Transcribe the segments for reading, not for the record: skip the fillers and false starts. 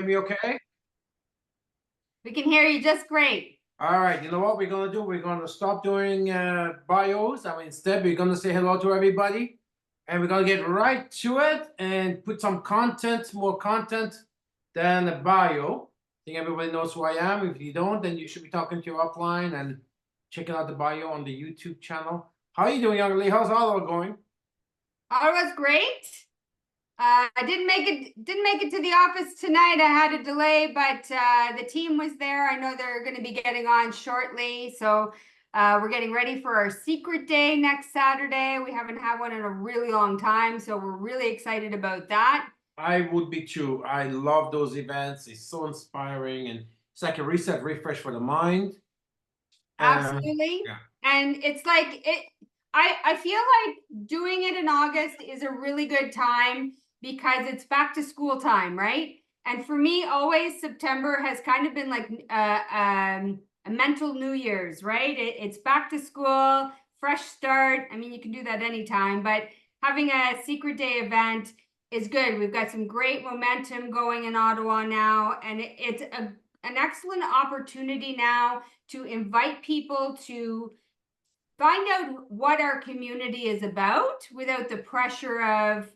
me okay? We can hear you just great. All right, you know what we're gonna do? We're gonna stop doing bios. Instead we're gonna say hello to everybody, and we're gonna get right to it and put some content, more content than a bio. I think everybody knows who I am. If you don't, then you should be talking to your upline and checking out the bio on the YouTube channel. How are you doing, young lady? How's all going? Ottawa's great. I didn't make it to the office tonight. I had a delay, but the team was there. I know they're going to be getting on shortly. So we're getting ready for our secret day next Saturday. We haven't had one in a really long time, so we're really excited about that. I would be too. I love those events. It's so inspiring, and it's like a reset, refresh for the mind. Absolutely. Yeah. And it's like I feel like doing it in August is a really good time because it's back to school time, right? And for me, always September has kind of been like a mental New Year's, right? It's back to school, fresh start. I mean, you can do that anytime, but having a secret day event is good. We've got some great momentum going in Ottawa now, and it's an excellent opportunity now to invite people to find out what our community is about without the pressure of,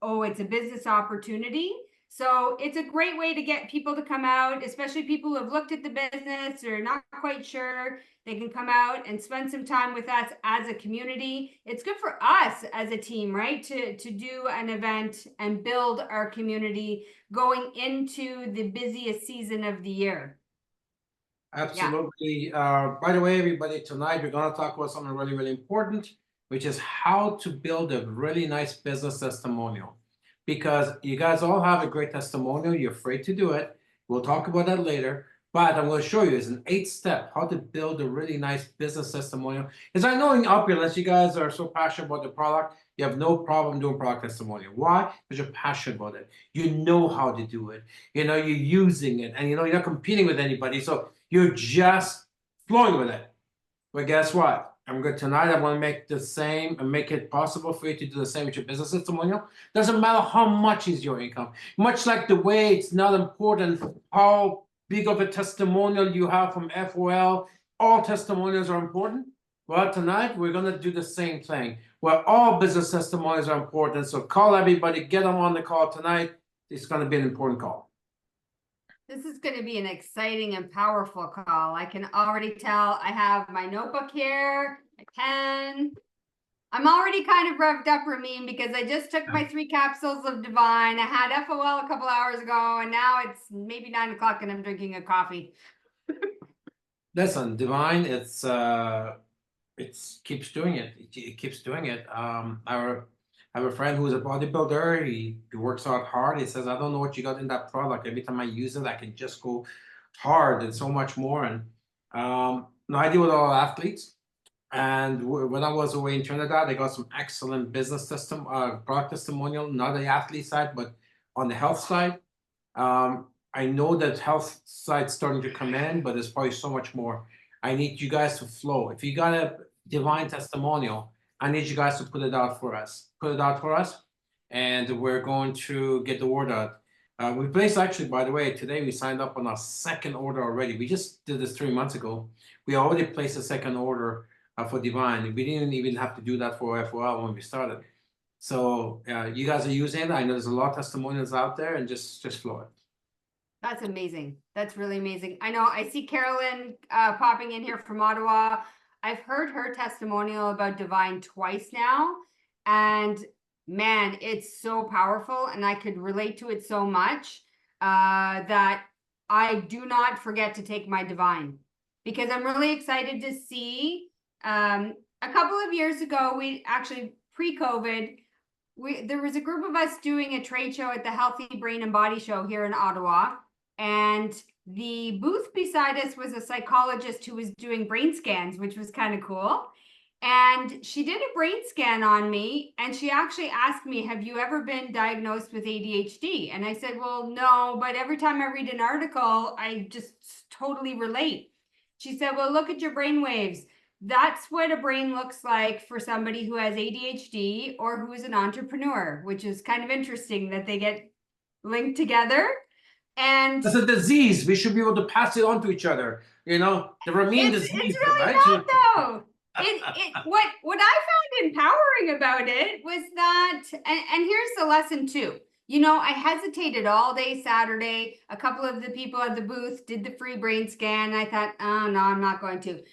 oh, it's a business opportunity. So it's a great way to get people to come out, especially people who have looked at the business or not quite sure. They can come out and spend some time with us as a community. It's good for us as a team, right? To do an event and build our community going into the busiest season of the year. Absolutely. By the way, everybody, tonight we're going to talk about something really, really important, which is how to build a really nice business testimonial. Because you guys all have a great testimonial, you're afraid to do it. We'll talk about that later. But I'm going to show you, it's an 8-step how to build a really nice business testimonial. As I know in Opulence, you guys are so passionate about the product, you have no problem doing product testimonial. Why? Because you're passionate about it. You know how to do it. You know, you're using it, and you know you're not competing with anybody. So you're just flowing with it. But guess what? I'm good tonight. I want to make the same and make it possible for you to do the same with your business testimonial. Doesn't matter how much is your income. Much like the way it's not important how big of a testimonial you have from FOL. All testimonials are important. Well, tonight we're going to do the same thing where all business testimonials are important. So call everybody, get them on the call tonight. It's going to be an important call. This is going to be an exciting and powerful call. I can already tell. I have my notebook here, my pen. I'm already kind of revved up, Ramin, because I just took my 3 capsules of Divine. I had FOL a couple hours ago, and now it's maybe 9 o'clock and I'm drinking a coffee. Listen, Divine, it keeps doing it. It keeps doing it. I have a friend who's a bodybuilder. He works out hard. He says, I don't know what you got in that product. Every time I use it, I can just go hard and so much more. And no, I deal with all athletes. And when I was away in Trinidad, I got some excellent business product testimonial, not the athlete side, but on the health side. I know that health side's starting to come in, but there's probably so much more. I need you guys to flow. If you got a Divine testimonial, I need you guys to put it out for us. Put it out for us, and we're going to get the word out. We placed, actually, by the way, today we signed up on our 2nd order already. We just did this 3 months ago. We already placed a 2nd order for Divine. We didn't even have to do that for FOL when we started. So you guys are using it. I know there's a lot of testimonials out there, and just flow it. That's amazing. That's really amazing. I know I see Carolyn popping in here from Ottawa. I've heard her testimonial about Divine twice now, and man, it's so powerful, and I could relate to it so much that I do not forget to take my Divine, because I'm really excited to see. A couple of years ago, we actually, pre-COVID, there was a group of us doing a trade show at the Healthy Brain and Body Show here in Ottawa, and the booth beside us was a psychologist who was doing brain scans, which was kind of cool. And she did a brain scan on me, and she actually asked me, have you ever been diagnosed with ADHD? And I said, well, no, but every time I read an article, I just totally relate. She said, well, look at your brain waves. That's what a brain looks like for somebody who has ADHD or who is an entrepreneur, which is kind of interesting that they get linked together. And It's a disease. We should be able to pass it on to each other. You know, the Ramin it's disease, really right? not though. What I found empowering about it was that, and here's the lesson too. You know, I hesitated all day Saturday. A couple of the people at the booth did the free brain scan. And I thought, oh no, I'm not going to.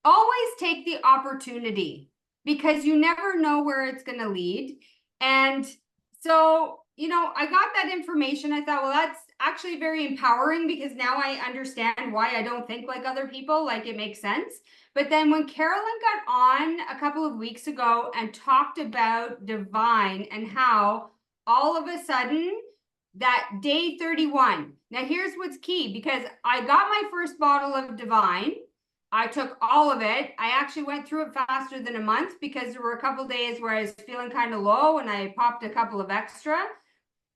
Always take the opportunity because you never know where it's going to lead. And so, you know, I got that information. I thought, well, that's actually very empowering because now I understand why I don't think like other people. Like it makes sense. But then when Carolyn got on a couple of weeks ago and talked about divine and how all of a sudden that day 31, now here's what's key because I got my first bottle of divine. I took all of it. I actually went through it faster than a month because there were a couple days where I was feeling kind of low and I popped a couple of extra.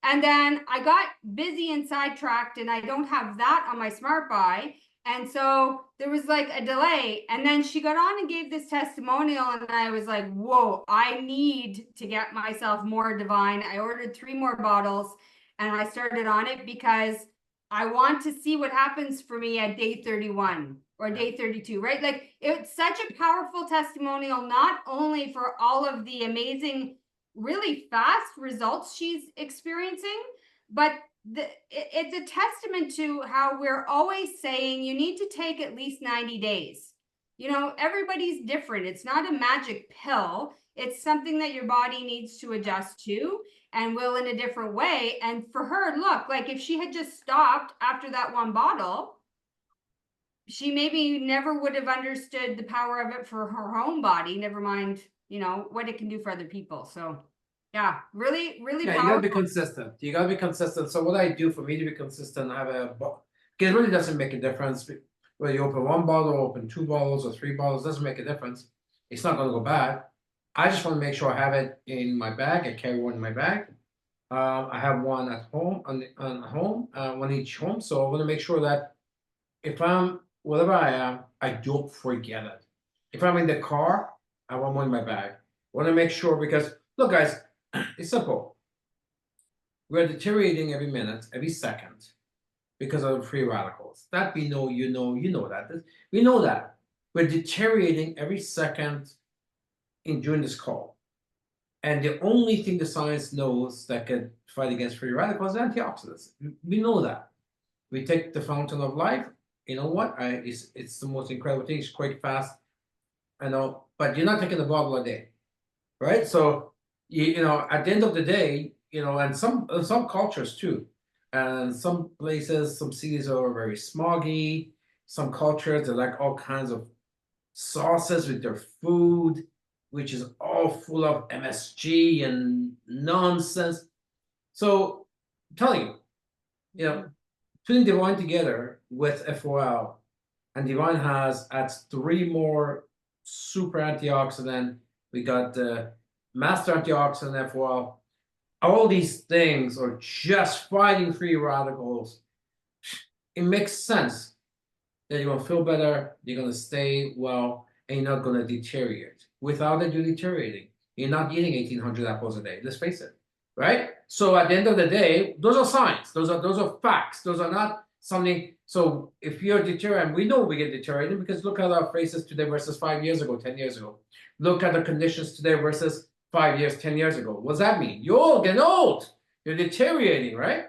And then I got busy and sidetracked and I don't have that on my smart buy. And so there was like a delay. And then she got on and gave this testimonial and I was like, whoa, I need to get myself more divine. I ordered 3 more bottles and I started on it because I want to see what happens for me at day 31 or day 32, right? Like it's such a powerful testimonial, not only for all of the amazing, really fast results she's experiencing, but it's a testament to how we're always saying you need to take at least 90 days. You know, everybody's different. It's not a magic pill. It's something that your body needs to adjust to and will in a different way. And for her, look, like if she had just stopped after that 1 bottle, she maybe never would have understood the power of it for her own body, never mind, you know, what it can do for other people. So yeah, really, really Yeah, you gotta be powerful. consistent. You gotta be consistent. So what I do for me to be consistent, I have because it really doesn't make a difference whether you open 1 bottle, open 2 bottles, or 3 bottles. Doesn't make a difference. It's not gonna go bad. I just want to make sure I have it in my bag. I carry 1 in my bag. I have 1 at home on home, 1 each home. So I want to make sure that if I'm wherever I am, I don't forget it. If I'm in the car, I want 1 in my bag. I want to make sure because look, guys, it's simple. We're deteriorating every minute, every second because of free radicals. That we know, you know that. We know that. We're deteriorating every second during this call. And the only thing the science knows that can fight against free radicals is antioxidants. We know that. We take the fountain of life. You know what? It's the most incredible thing. It's quite fast. I know, but you're not taking a bottle a day, right? So you know, at the end of the day, you know, and some cultures too, and some places, some cities are very smoggy. Some cultures they like all kinds of sauces with their food, which is all full of MSG and nonsense. So I'm telling you, you know, putting Divine together with FOL, and Divine adds 3 more super antioxidant. We got the master antioxidant FOL. All these things are just fighting free radicals. It makes sense that you're gonna feel better, you're gonna stay well, and you're not gonna deteriorate. Without it, you're deteriorating. You're not eating 1,800 apples a day. Let's face it, right? So at the end of the day, those are signs. Those are facts. Those are not something. So if you're deteriorating, we know we get deteriorated because look at our faces today versus 5 years ago, 10 years ago. Look at the conditions today versus 5 years, 10 years ago. What does that mean? You're all getting old. You're deteriorating, right?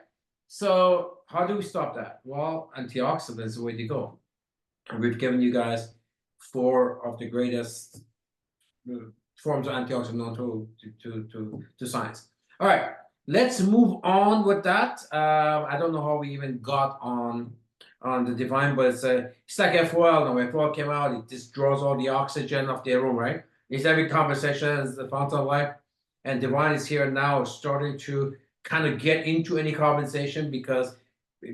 So how do we stop that? Well, antioxidants is the way to go. And we've given you guys 4 of the greatest forms of antioxidant known to science. All right, let's move on with that. I don't know how we even got on the Divine, but it's like FOL. Now, when FOL came out, it just draws all the oxygen of the room, right? It's every conversation is the fountain of life, and Divine is here now, starting to kind of get into any conversation because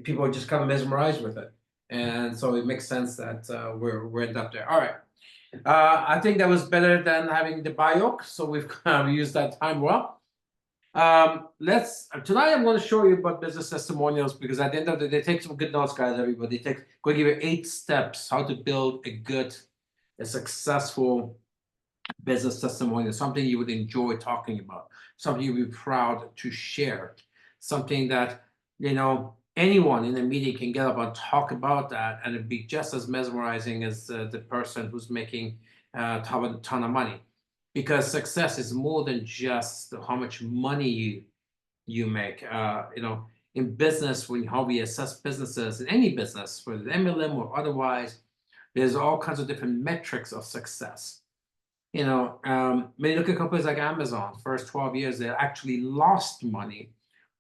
people are just kind of mesmerized with it. And so it makes sense that we're end up there. All right. I think that was better than having the bioc, so we've kind of used that time well. Tonight I'm going to show you about business testimonials because at the end of the day, take some good notes, guys. Everybody, go give you 8 steps how to build a successful business testimonial, something you would enjoy talking about, something you'd be proud to share, something that you know anyone in the media can get up and talk about that, and it'd be just as mesmerizing as the person who's making a ton of money. Because success is more than just how much money you make. In business, how we assess businesses, in any business, whether it's MLM or otherwise, there's all kinds of different metrics of success. When you look at companies like Amazon, first 12 years, they actually lost money.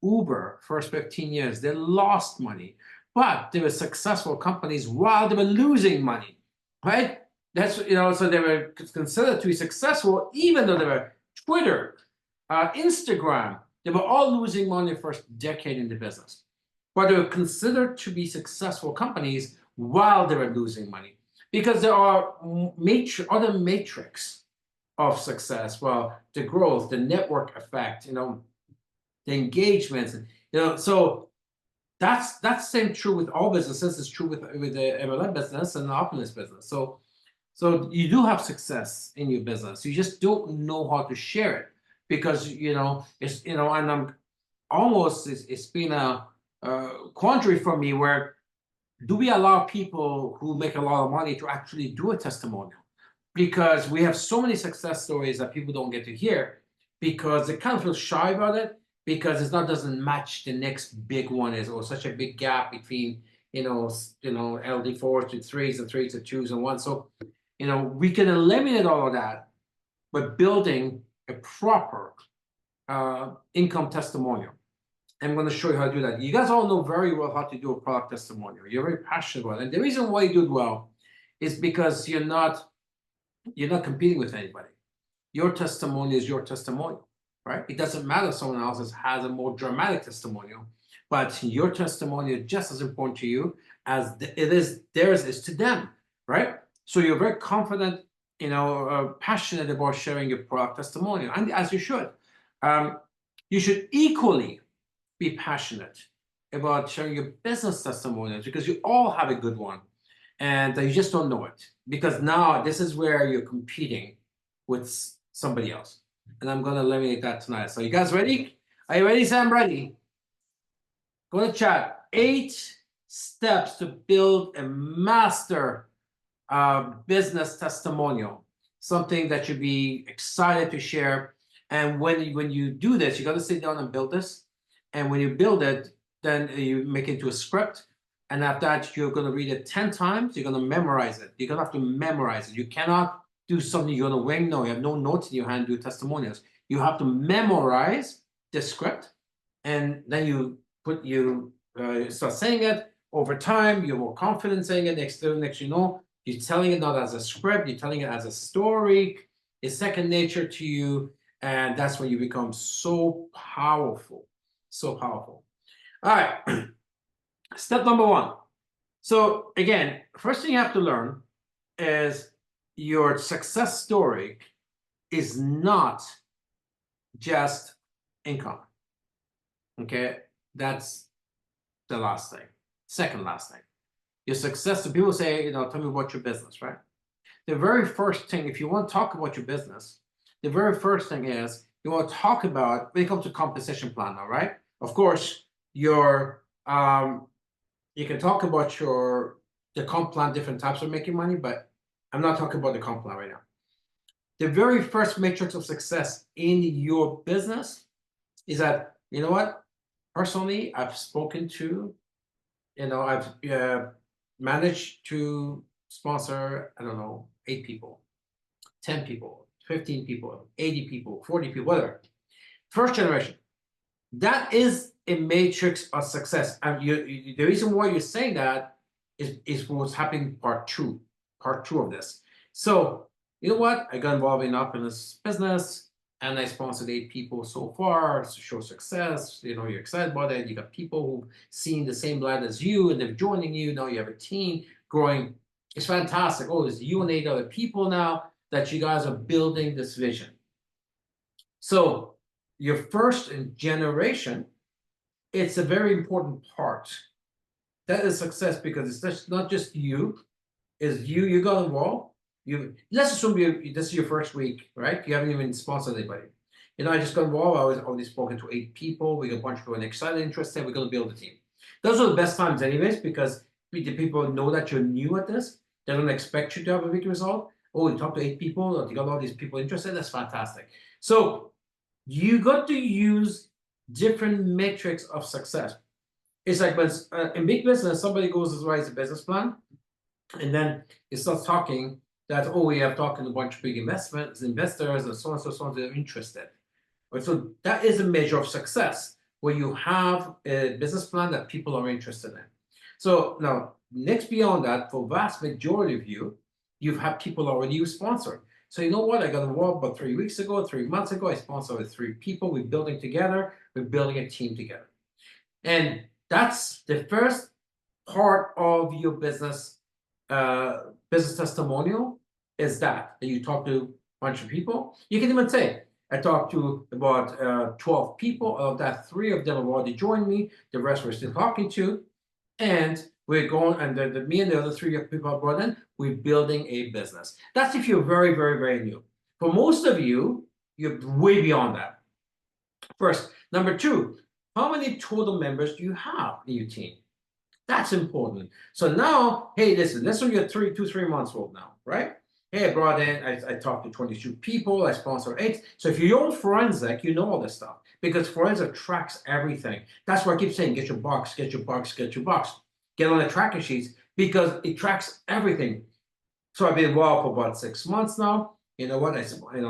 Uber, first 15 years, they lost money. But they were successful companies while they were losing money, right? So they were considered to be successful even though they were Twitter, Instagram, they were all losing money the first decade in the business. But they were considered to be successful companies while they were losing money. Because there are other metrics of success. Well, the growth, the network effect, the engagements, so that's the same true with all businesses. It's true with the MLM business and the Optimist business. So you do have success in your business. You just don't know how to share it because it's and I'm almost it's been a quandary for me where do we allow people who make a lot of money to actually do a testimonial? Because we have so many success stories that people don't get to hear because they kind of feel shy about it because doesn't match the next big one or such a big gap between LD4s to 3s and 3s to 2s and 1s. So we can eliminate all of that by building a proper income testimonial. I'm going to show you how to do that. You guys all know very well how to do a product testimonial. You're very passionate about it. And the reason why you do it well is because you're not competing with anybody. Your testimony is your testimonial, right? It doesn't matter if someone else has a more dramatic testimonial, but your testimonial is just as important to you as theirs is to them, right? So you're very confident, passionate about sharing your product testimonial, and as you should. You should equally be passionate about sharing your business testimonials because you all have a good one and you just don't know it because now this is where you're competing with somebody else. And I'm going to eliminate that tonight. So you guys ready? Are you ready? Say I'm ready. Go to chat. 8 steps to build a master business testimonial. Something that you'd be excited to share. And when you do this, you got to sit down and build this. And when you build it, then you make it into a script. And after that, you're going to read it 10 times. You're going to memorize it. You're going to have to memorize it. You cannot do something you're going to wing. No, you have no notes in your hand to do testimonials. You have to memorize the script. And then you start saying it over time. You're more confident saying it. Next you know, you're telling it not as a script. You're telling it as a story. It's second nature to you. And that's when you become so powerful. So powerful. All right. Step number 1. So again, first thing you have to learn is your success story is not just income. Okay. That's the last thing. Second last thing. Your success, so people say, tell me about your business, right? The very first thing, if you want to talk about your business, the very first thing is you want to talk about when it comes to compensation plan now, right? Of course, you can talk about the comp plan, different types of making money, but I'm not talking about the comp plan right now. The very first matrix of success in your business is that, you know what? Personally, I've spoken to, I've managed to sponsor, 8 people, 10 people, 15 people, 80 people, 40 people, whatever. First generation. That is a matrix of success. And the reason why you're saying that is what's happening part two of this. So, you know what? I got involved in this business and I sponsored 8 people so far to show success. You're excited about it. You got people who've seen the same light as you and they're joining you. Now you have a team growing. It's fantastic. Oh, it's you and 8 other people now that you guys are building this vision. So your first generation, it's a very important part. That is success because it's not just you. It's you got involved. Let's assume this is your first week, right? You haven't even sponsored anybody. I just got involved. I was already spoken to 8 people. We got a bunch of people excited, interested. We're going to build a team. Those are the best times anyways, because the people know that you're new at this. They don't expect you to have a big result. Oh, you talk to 8 people, or you got all these people interested. That's fantastic. So you got to use different metrics of success. It's like when in big business, somebody goes to write a business plan, and then it starts talking that, oh, we have talking to a bunch of big investors, and so on, so on, they're interested. Right? So that is a measure of success, where you have a business plan that people are interested in. So now, next beyond that, for vast majority of you, you've had people already you sponsored. So you know what? I got involved about 3 weeks ago, 3 months ago. I sponsored 3 people. We're building together. We're building a team together. And that's the first part of your business testimonial, is that you talk to a bunch of people. You can even say, I talked to about 12 people. Of that, 3 of them have already joined me. The rest we're still talking to. And we're going, and me and the other 3 people I brought in, we're building a business. That's if you're very, very, very new. For most of you, you're way beyond that. First. Number 2, how many total members do you have in your team? That's important. So now, hey, listen, this will get 3 months old now, right? Hey, I brought in, I talked to 22 people, I sponsored 8. So if you're on Forensic, you know all this stuff, because Forensic tracks everything. That's why I keep saying, get your box, get your box, get your box. Get on the tracking sheets, because it tracks everything. So I've been involved for about 6 months now. You know what?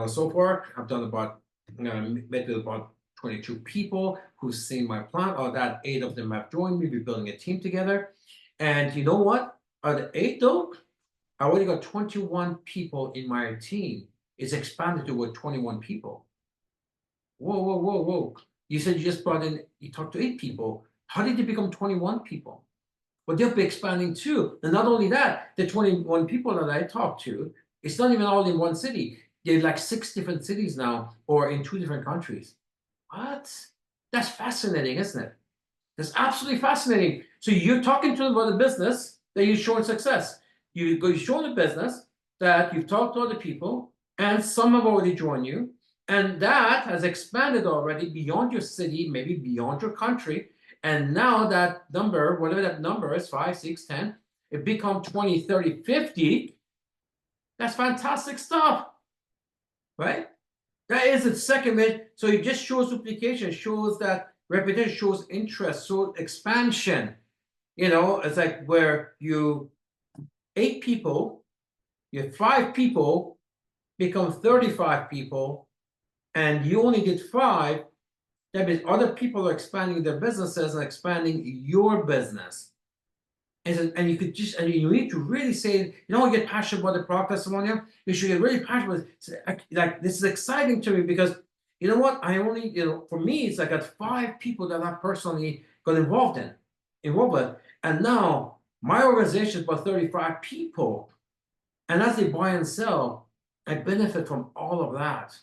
So far, I've done about, met with about 22 people who've seen my plan, or that 8 of them have joined me. We're building a team together. And you know what? Out of the 8 though, I already got 21 people in my team. It's expanded to about 21 people. Whoa, whoa, whoa, whoa. You said you just brought in, you talked to 8 people. How did it become 21 people? Well, they'll be expanding too. And not only that, the 21 people that I talked to, it's not even all in one city. They're like 6 different cities now, or in 2 different countries. What? That's fascinating, isn't it? That's absolutely fascinating. So you're talking to them about a business that you're showing success. You're showing a business that you've talked to other people, and some have already joined you, and that has expanded already beyond your city, maybe beyond your country. And now that number, whatever that number is, 5, 6, 10, it become 20, 30, 50. That's fantastic stuff, right? That is its second measure. So it just shows duplication, shows that repetition, shows interest, so expansion. It's like where 8 people, you have 5 people become 35 people, and you only did 5. That means other people are expanding their businesses and expanding your business. And you need to really say, get passionate about the product testimonial. You should get really passionate. Like, this is exciting to me, because you know what? I only, for me, it's like I got 5 people that I personally got involved with. And now my organization is about 35 people. And as they buy and sell, I benefit from all of that.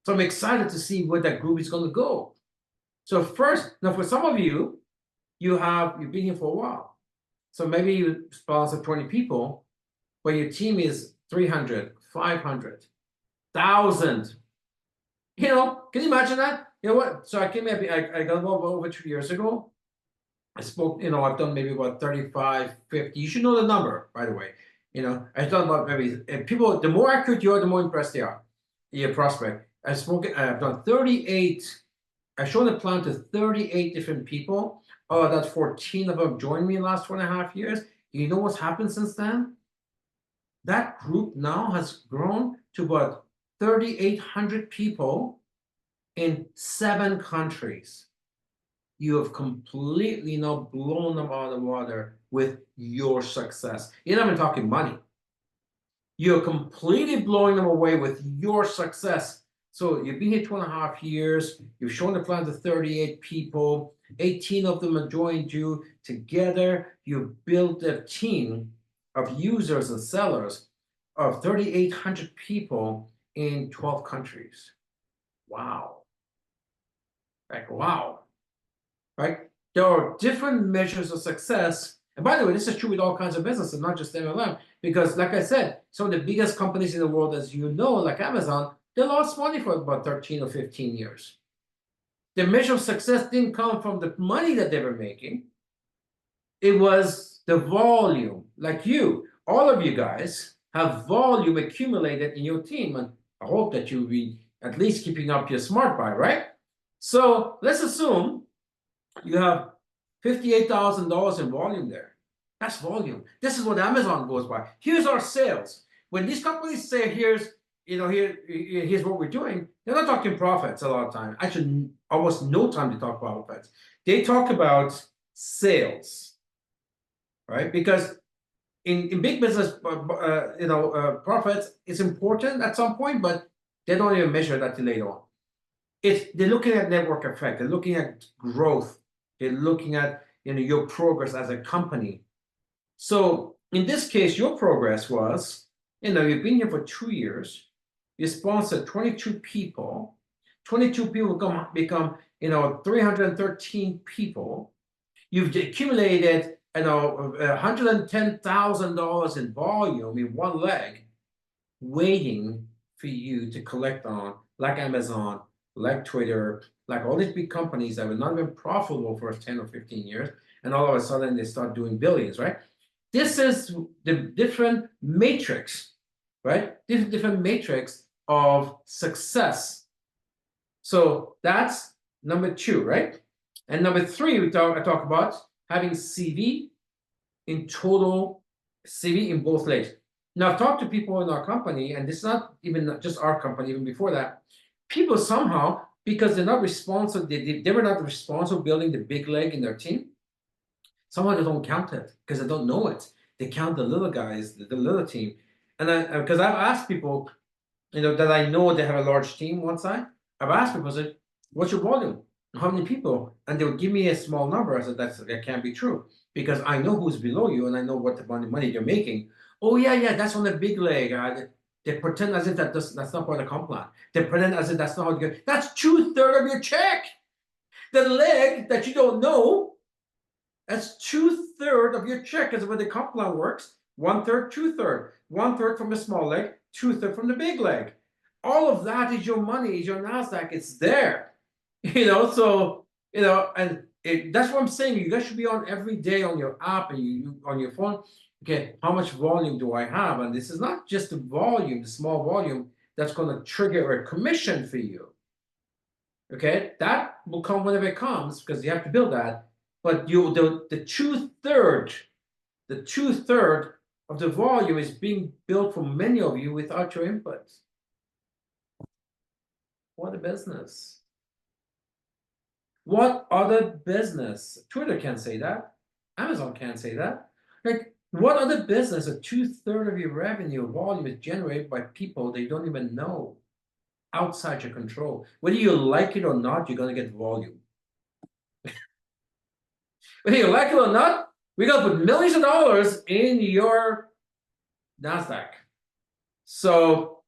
So I'm excited to see where that group is going to go. So first, now for some of you, you've been here for a while. So maybe you sponsor 20 people, but your team is 300, 500, 1,000. Can you imagine that? You know what? So I got involved over 2 years ago. I spoke, I've done maybe about 35, 50. You should know the number, by the way. I've done about maybe, people, the more accurate you are, the more impressed they are, your prospect. I've done 38. I've shown the plan to 38 different people. That 14 of them joined me in the last 2.5 years. You know what's happened since then? That group now has grown to about 3,800 people in 7 countries. You have completely now blown them out of the water with your success. You're not even talking money. You're completely blowing them away with your success. So you've been here 2.5 years. You've shown the plan to 38 people. 18 of them have joined you. Together, you've built a team of users and sellers of 3,800 people in 12 countries. Wow. Like, wow. Right? There are different measures of success. And by the way, this is true with all kinds of businesses, not just MLM. Because like I said, some of the biggest companies in the world, as you know, like Amazon, they lost money for about 13 or 15 years. The measure of success didn't come from the money that they were making. It was the volume, like you, all of you guys have volume accumulated in your team, and I hope that you'll be at least keeping up your smart buy, right? So let's assume you have $58,000 in volume there. That's volume. This is what Amazon goes by. Here's our sales. When these companies say, here's what we're doing, they're not talking profits a lot of time. Actually, almost no time to talk about profits. They talk about sales, right? Because in big business, profits is important at some point, but they don't even measure that till later on. They're looking at network effect. They're looking at growth. They're looking at your progress as a company. So in this case, your progress was, you've been here for 2 years. You sponsored 22 people. 22 people become 313 people. You've accumulated $110,000 in volume in one leg, waiting for you to collect on, like Amazon, like Twitter, like all these big companies that were not even profitable for 10 or 15 years, and all of a sudden they start doing billions, right? This is the different matrix, right? Different matrix of success. So that's number 2, right? And number 3, I talk about having CV in total, CV in both legs. Now, I've talked to people in our company, and this is not even just our company, even before that, people somehow, because they're not responsible, they were not responsible building the big leg in their team, somehow they don't count it because they don't know it. They count the little guys, the little team. And because I've asked people, that I know they have a large team one side, I've asked people, I said, what's your volume? How many people? And they would give me a small number. I said, that can't be true, because I know who's below you and I know what the money you're making. Oh, yeah, that's on the big leg. They pretend as if that's not part of the comp plan. They pretend as if that's not how you get. That's 2/3 of your check. The leg that you don't know, that's 2/3 of your check, is the way the comp plan works. 1/3, 2/3. 1/3 from the small leg, 2/3 from the big leg. All of that is your money, is your NASDAQ. It's there. So, and that's what I'm saying. You guys should be on every day on your app and you on your phone. Okay, how much volume do I have? And this is not just the volume, the small volume, that's going to trigger a commission for you. Okay, that will come whenever it comes, because you have to build that. But the 2/3, the 2/3 of the volume is being built for many of you without your input. What a business. What other business? Twitter can't say that. Amazon can't say that. Like, what other business, a 2/3 of your revenue volume is generated by people they don't even know, outside your control? Whether you like it or not, you're going to get volume. Whether you like it or not, we're going to put millions of dollars in your NASDAQ. So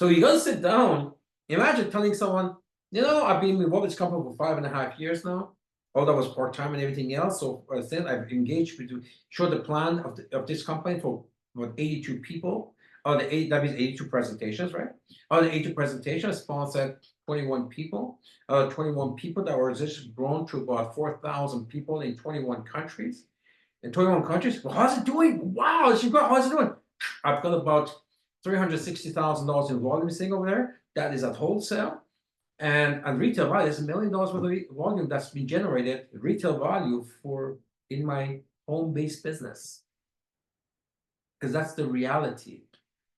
you're going to sit down. Imagine telling someone, I've been involved with this company for 5.5 years now. All that was part-time and everything else. So then I've engaged to show the plan of this company for 82 people. That means 82 presentations, right? Out of the 82 presentations, sponsored 21 people. 21 people that were just grown to about 4,000 people in 21 countries. In 21 countries, well, how's it doing? Wow, how's it doing? I've got about $360,000 in volume sitting over there. That is at wholesale. And retail value is $1 million worth of volume that's been generated, retail value in my home-based business. Because that's the reality.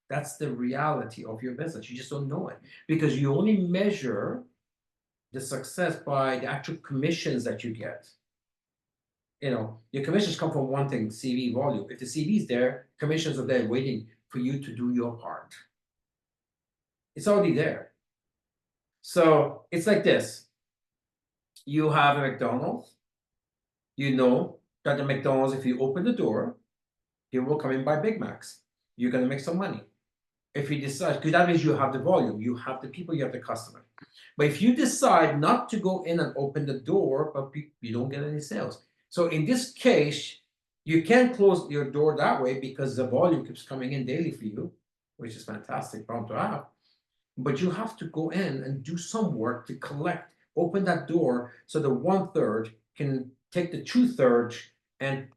That's the reality of your business. You just don't know it, because you only measure the success by the actual commissions that you get. Your commissions come from one thing: CV volume. If the CV is there, commissions are there waiting for you to do your part. It's already there. So it's like this. You have a McDonald's. You know that the McDonald's, if you open the door, they will come in by Big Macs. You're going to make some money. If you decide, because that means you have the volume, you have the people, you have the customer. But if you decide not to go in and open the door, but you don't get any sales. So in this case, you can't close your door that way, because the volume keeps coming in daily for you, which is fantastic problem to have. But you have to go in and do some work to open that door, so the 1/3 can take the 2/3 and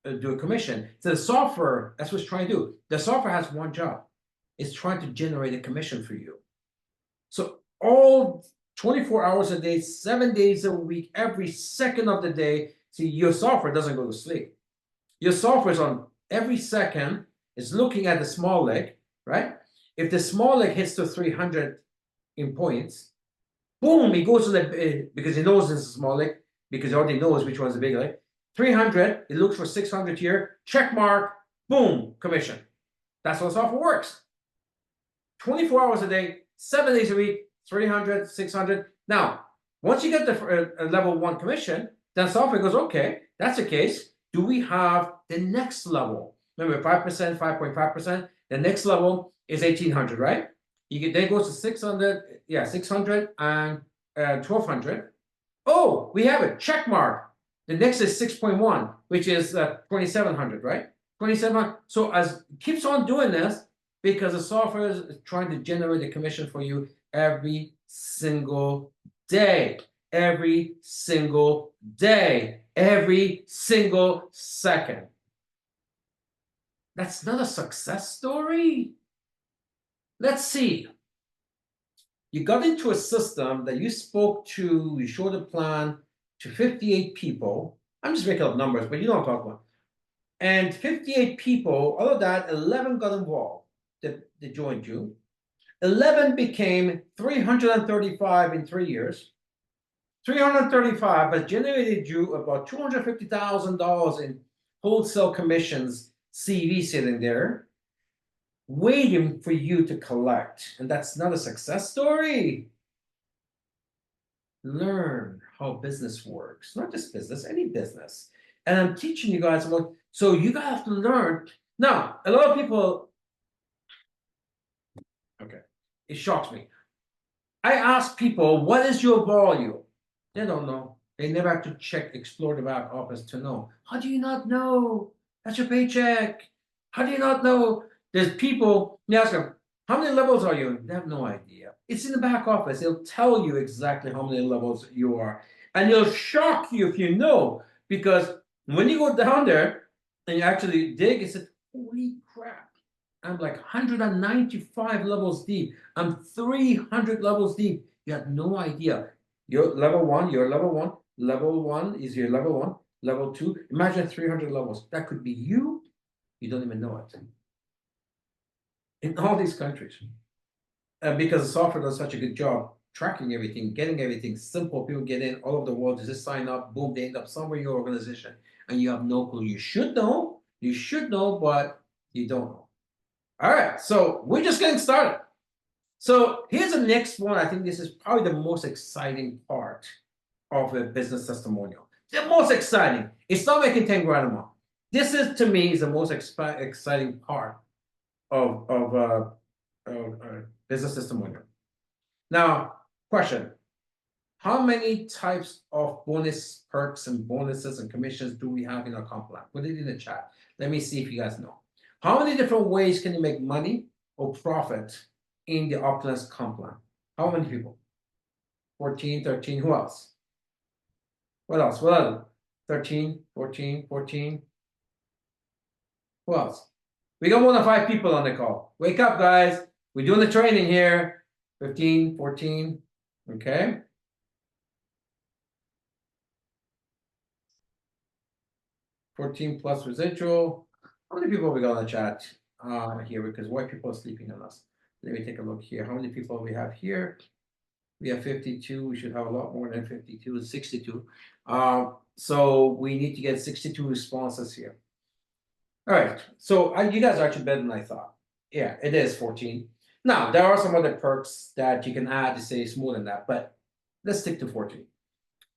do a commission. So the software, that's what it's trying to do. The software has one job. It's trying to generate a commission for you. So all 24 hours a day, 7 days a week, every second of the day, see, your software doesn't go to sleep. Your software is on every second, is looking at the small leg, right? If the small leg hits to 300 in points, boom, it goes to the, because it knows it's a small leg, because it already knows which one's the big leg. 300, it looks for 600 here, check mark, boom, commission. That's how software works. 24 hours a day, 7 days a week, 300, 600. Now, once you get the level 1 commission, then software goes, okay, that's the case. Do we have the next level? Remember, 5%, 5.5%. The next level is 1,800, right? You get, then it goes to 600, yeah, 600 and 1,200. Oh, we have it, check mark. The next is 6.1, which is 2,700, right? 2,700. So as it keeps on doing this, because the software is trying to generate a commission for you every single day, every single day, every single second. That's not a success story. Let's see. You got into a system that you spoke to, you showed a plan to 58 people. I'm just making up numbers, but you know what I'm talking about. And 58 people, out of that, 11 got involved. They joined you. 11 became 335 in 3 years. 335 has generated you about $250,000 in wholesale commissions, CV sitting there, waiting for you to collect. And that's not a success story. Learn how business works, not just business, any business. And I'm teaching you guys about, so you guys have to learn. Now, a lot of people, okay, it shocks me. I ask people, what is your volume? They don't know. They never have to check, explore the back office to know. How do you not know? That's your paycheck. How do you not know? There's people, you ask them, how many levels are you? They have no idea. It's in the back office. They'll tell you exactly how many levels you are. And it'll shock you if you know, because when you go down there and you actually dig, it's like, holy crap. I'm like 195 levels deep. I'm 300 levels deep. You have no idea. You're level 1, you're level 1. Level 1 is your level 1. Level 2, imagine 300 levels. That could be you. You don't even know it. In all these countries. Because the software does such a good job tracking everything, getting everything simple. People get in all over the world. They just sign up, boom, they end up somewhere in your organization. And you have no clue. You should know, but you don't know. All right, so we're just getting started. So here's the next one. I think this is probably the most exciting part of a business testimonial. The most exciting. It's not making 10 grand a month. This is, to me, is the most exciting part of business testimonial. Now, question. How many types of bonus perks and bonuses and commissions do we have in our comp plan? Put it in the chat. Let me see if you guys know. How many different ways can you make money or profit in the Opulence comp plan? How many people? 14, 13, who else? What else? What other? 13, 14, 14. Who else? We got more than 5 people on the call. Wake up, guys. We're doing the training here. 15, 14, okay? $14 plus residual. How many people we got on the chat here? Because white people are sleeping on us. Let me take a look here. How many people we have here? We have 52. We should have a lot more than 52. 62. So we need to get 62 responses here. All right. So you guys are actually better than I thought. Yeah, it is 14. Now, there are some other perks that you can add to say it's more than that, but let's stick to 14.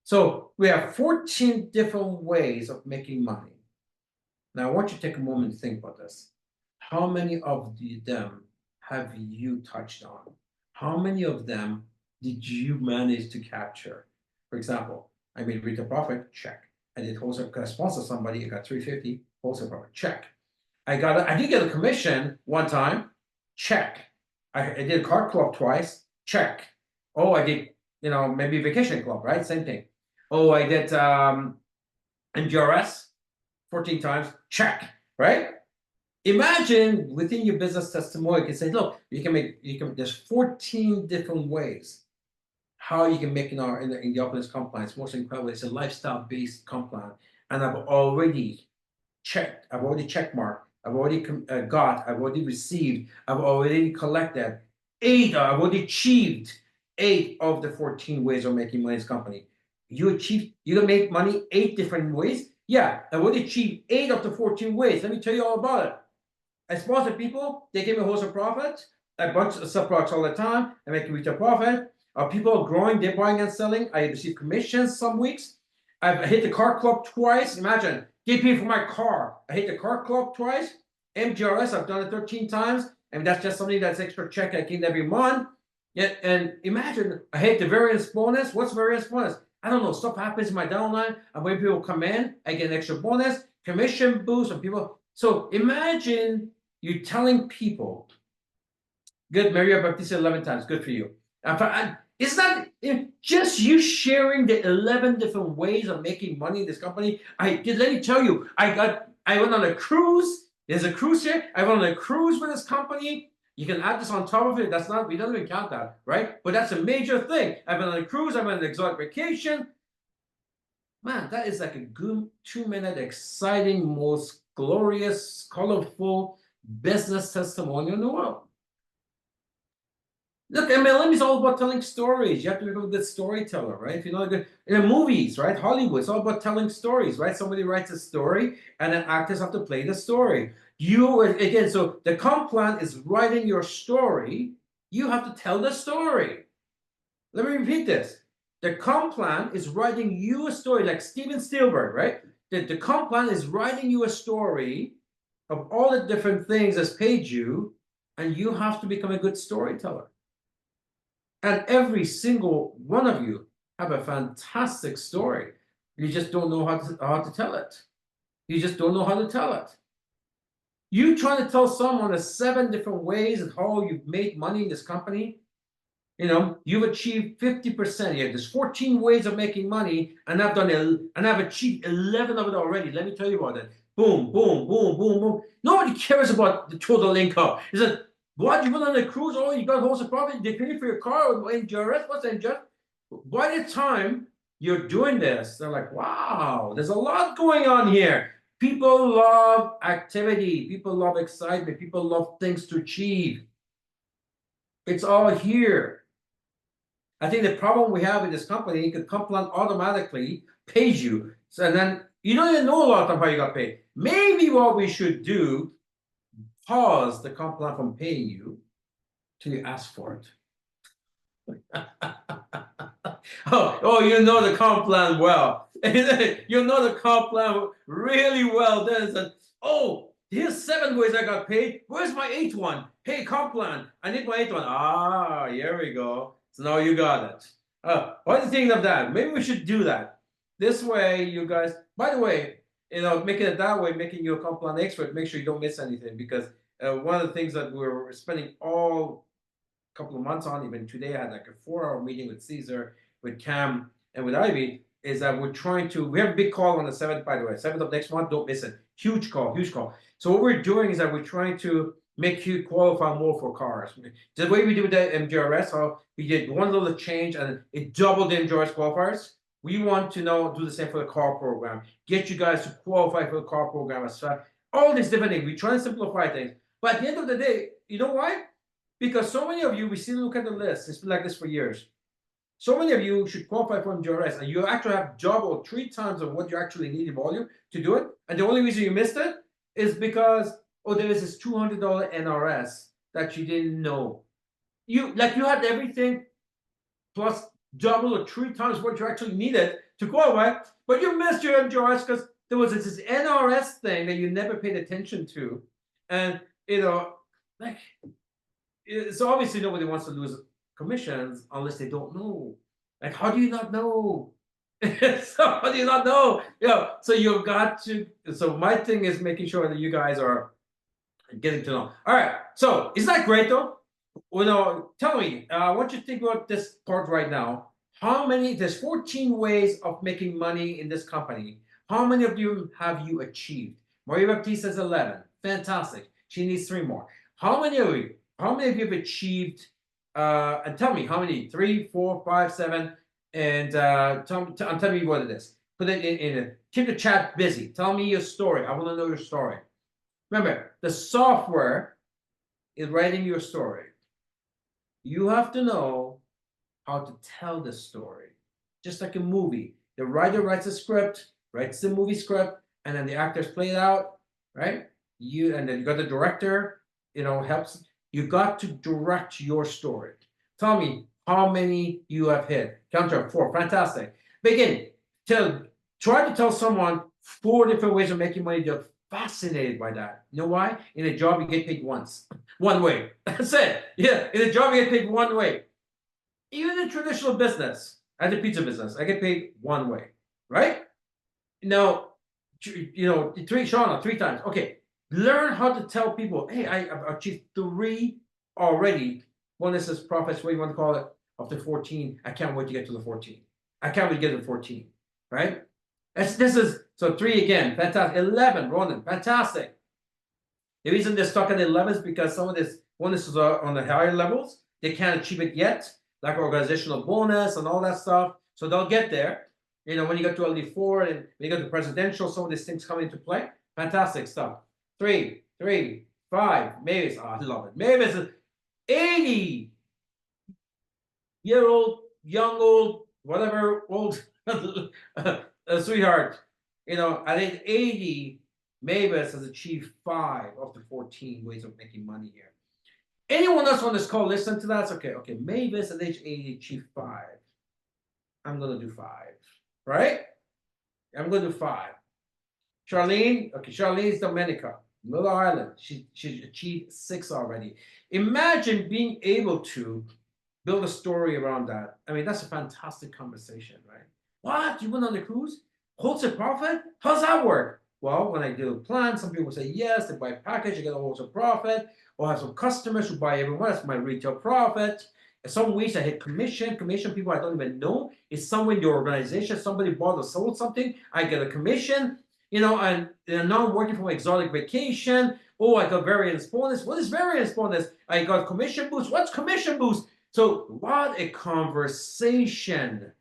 So we have 14 different ways of making money. Now, I want you to take a moment to think about this. How many of them have you touched on? How many of them did you manage to capture? For example, I made retail profit, check. I did wholesale, because I sponsored somebody, I got 350, wholesale profit, check. I did get a commission one time, check. I did a card club twice, check. Oh, I did, maybe vacation club, right? Same thing. Oh, I did NGRS, 14 times, check, right? Imagine within your business testimonial, you can say, look, there's 14 different ways how you can make in the openness compliance. Most incredible, it's a lifestyle-based compliance. And I've already checked, I've already check marked, I've already I've already received, I've already collected 8, I've already achieved 8 of the 14 ways of making money in this company. You can make money 8 different ways. Yeah, I've already achieved 8 of the 14 ways. Let me tell you all about it. I sponsor people, they give me a wholesale profit. I bunch of sub products all the time, I make retail profit. People are growing, they're buying and selling. I receive commissions some weeks. I've hit the car club twice. Imagine, they pay for my car. I hit the car club twice. MGRS, I've done it 13 times. And that's just something that's extra check I get every month. Yeah, and imagine, I hit the variance bonus. What's variance bonus? I don't know, stuff happens in my downline, and when people come in, I get an extra bonus, commission boost, and people. So imagine you telling people, good, Maria Baptista 11 times, good for you. It's not just you sharing the 11 different ways of making money in this company. Let me tell you, I went on a cruise. There's a cruise here. I went on a cruise with this company. You can add this on top of it. That's not, we don't even count that, right? But that's a major thing. I've been on a cruise. I've been on an exotic vacation. Man, that is like a good 2-minute, exciting, most glorious, colorful business testimonial in the world. Look, MLM is all about telling stories. You have to become a good storyteller, right? If you're not good in the movies, right? Hollywood, it's all about telling stories, right? Somebody writes a story, and then actors have to play the story. Again, so the comp plan is writing your story. You have to tell the story. Let me repeat this. The comp plan is writing you a story, like Steven Spielberg, right? The comp plan is writing you a story of all the different things that's paid you, and you have to become a good storyteller. And every single one of you have a fantastic story. You just don't know how to tell it. You just don't know how to tell it. You trying to tell someone the 7 different ways of how you've made money in this company, you've achieved 50%. Yeah, there's 14 ways of making money, and I've achieved 11 of it already. Let me tell you about it. Boom, boom, boom, boom, boom. Nobody cares about the total income. Is it what you went on a cruise? Oh, you got wholesale profit. They pay for your car or NGRS. What's NGRS? By the time you're doing this, they're like, wow, there's a lot going on here. People love activity. People love excitement. People love things to achieve. It's all here. I think the problem we have in this company, the comp plan automatically pays you. So then you don't even know a lot of how you got paid. Maybe what we should do, pause the comp plan from paying you till you ask for it. oh, you know the comp plan well. You know the comp plan really well. Here's 7 ways I got paid. Where's my 8th one? Hey, comp plan, I need my 8th one. Ah, here we go. So now you got it. What do you think of that? Maybe we should do that. This way, you guys, by the way, making it that way, making you a comp plan expert, make sure you don't miss anything, because one of the things that we're spending all couple of months on, even today, I had like a 4-hour meeting with Caesar, with Cam, and with Ivy, is that we have a big call on the 7th, by the way, 7th of next month, don't miss it. Huge call, huge call. So what we're doing is that we're trying to make you qualify more for cars. The way we do the MGRS, how we did one little change and it doubled the MGRS qualifiers. We want to now do the same for the car program. Get you guys to qualify for the car program as well. All these different things. We try and simplify things. But at the end of the day, you know why? Because so many of you, we still look at the list. It's been like this for years. So many of you should qualify for MGRS, and you actually have double, 3 times of what you actually need in volume to do it. And the only reason you missed it is because, there is this $200 NRS that you didn't know. You had everything plus double or 3 times what you actually needed to qualify, but you missed your MGRS because there was this NRS thing that you never paid attention to. And, so obviously nobody wants to lose commissions unless they don't know. Like, how do you not know? So how do you not know? So you've got to. So my thing is making sure that you guys are getting to know. All right. So is that great though? Tell me. What you think about this part right now? There's 14 ways of making money in this company. How many of you have you achieved? Maria Baptiste says 11. Fantastic. She needs 3 more. How many of you have achieved, and tell me how many, 3, 4, 5, 7, and tell me what it is. Put it in keep the chat busy. Tell me your story. I want to know your story. Remember, the software is writing your story. You have to know how to tell the story. Just like a movie. The writer writes a script, writes the movie script, and then the actors play it out, right? And then you got the director, helps. You got to direct your story. Tell me how many you have hit. Count 4. Fantastic. Begin. Try to tell someone 4 different ways of making money. They're fascinated by that. You know why? In a job, you get paid once. One way. That's it. Yeah. In a job, you get paid one way. Even in traditional business, at the pizza business, I get paid one way, right? Now, 3 times. Okay, learn how to tell people, hey, I've achieved 3 already. Bonuses, profits, what you want to call it, up to 14. I can't wait to get to the 14. I can't wait to get to 14, right? So 3 again, fantastic. 11, Ronan, fantastic. The reason they're stuck at 11 is because some of these bonuses are on the higher levels. They can't achieve it yet, like organizational bonus and all that stuff. So they'll get there. When you get to LD4 and when you get to presidential, some of these things come into play. Fantastic stuff. 3, 5. Mavis, I love it. Mavis is 80-year-old, young, old, whatever, old sweetheart. At age 80, Mavis has achieved 5 of the 14 ways of making money here. Anyone else on this call listen to that? Okay. Mavis at age 80 achieved 5. I'm gonna do 5. Right? I'm gonna do 5. Charlene, okay, Charlene's Dominica, Little Island. She achieved 6 already. Imagine being able to build a story around that. I mean, that's a fantastic conversation, right? What? You went on the cruise? Wholesale profit? How's that work? Well, when I do a plan, some people say yes, they buy a package, you get a wholesale profit, or have some customers who buy everyone. That's my retail profit. In some weeks I hit commission. Commission people I don't even know. It's somewhere in the organization. Somebody bought or sold something. I get a commission. And now I'm working for my exotic vacation. Oh, I got variance bonus. What is variance bonus? I got commission boost. What's commission boost? So what a conversation.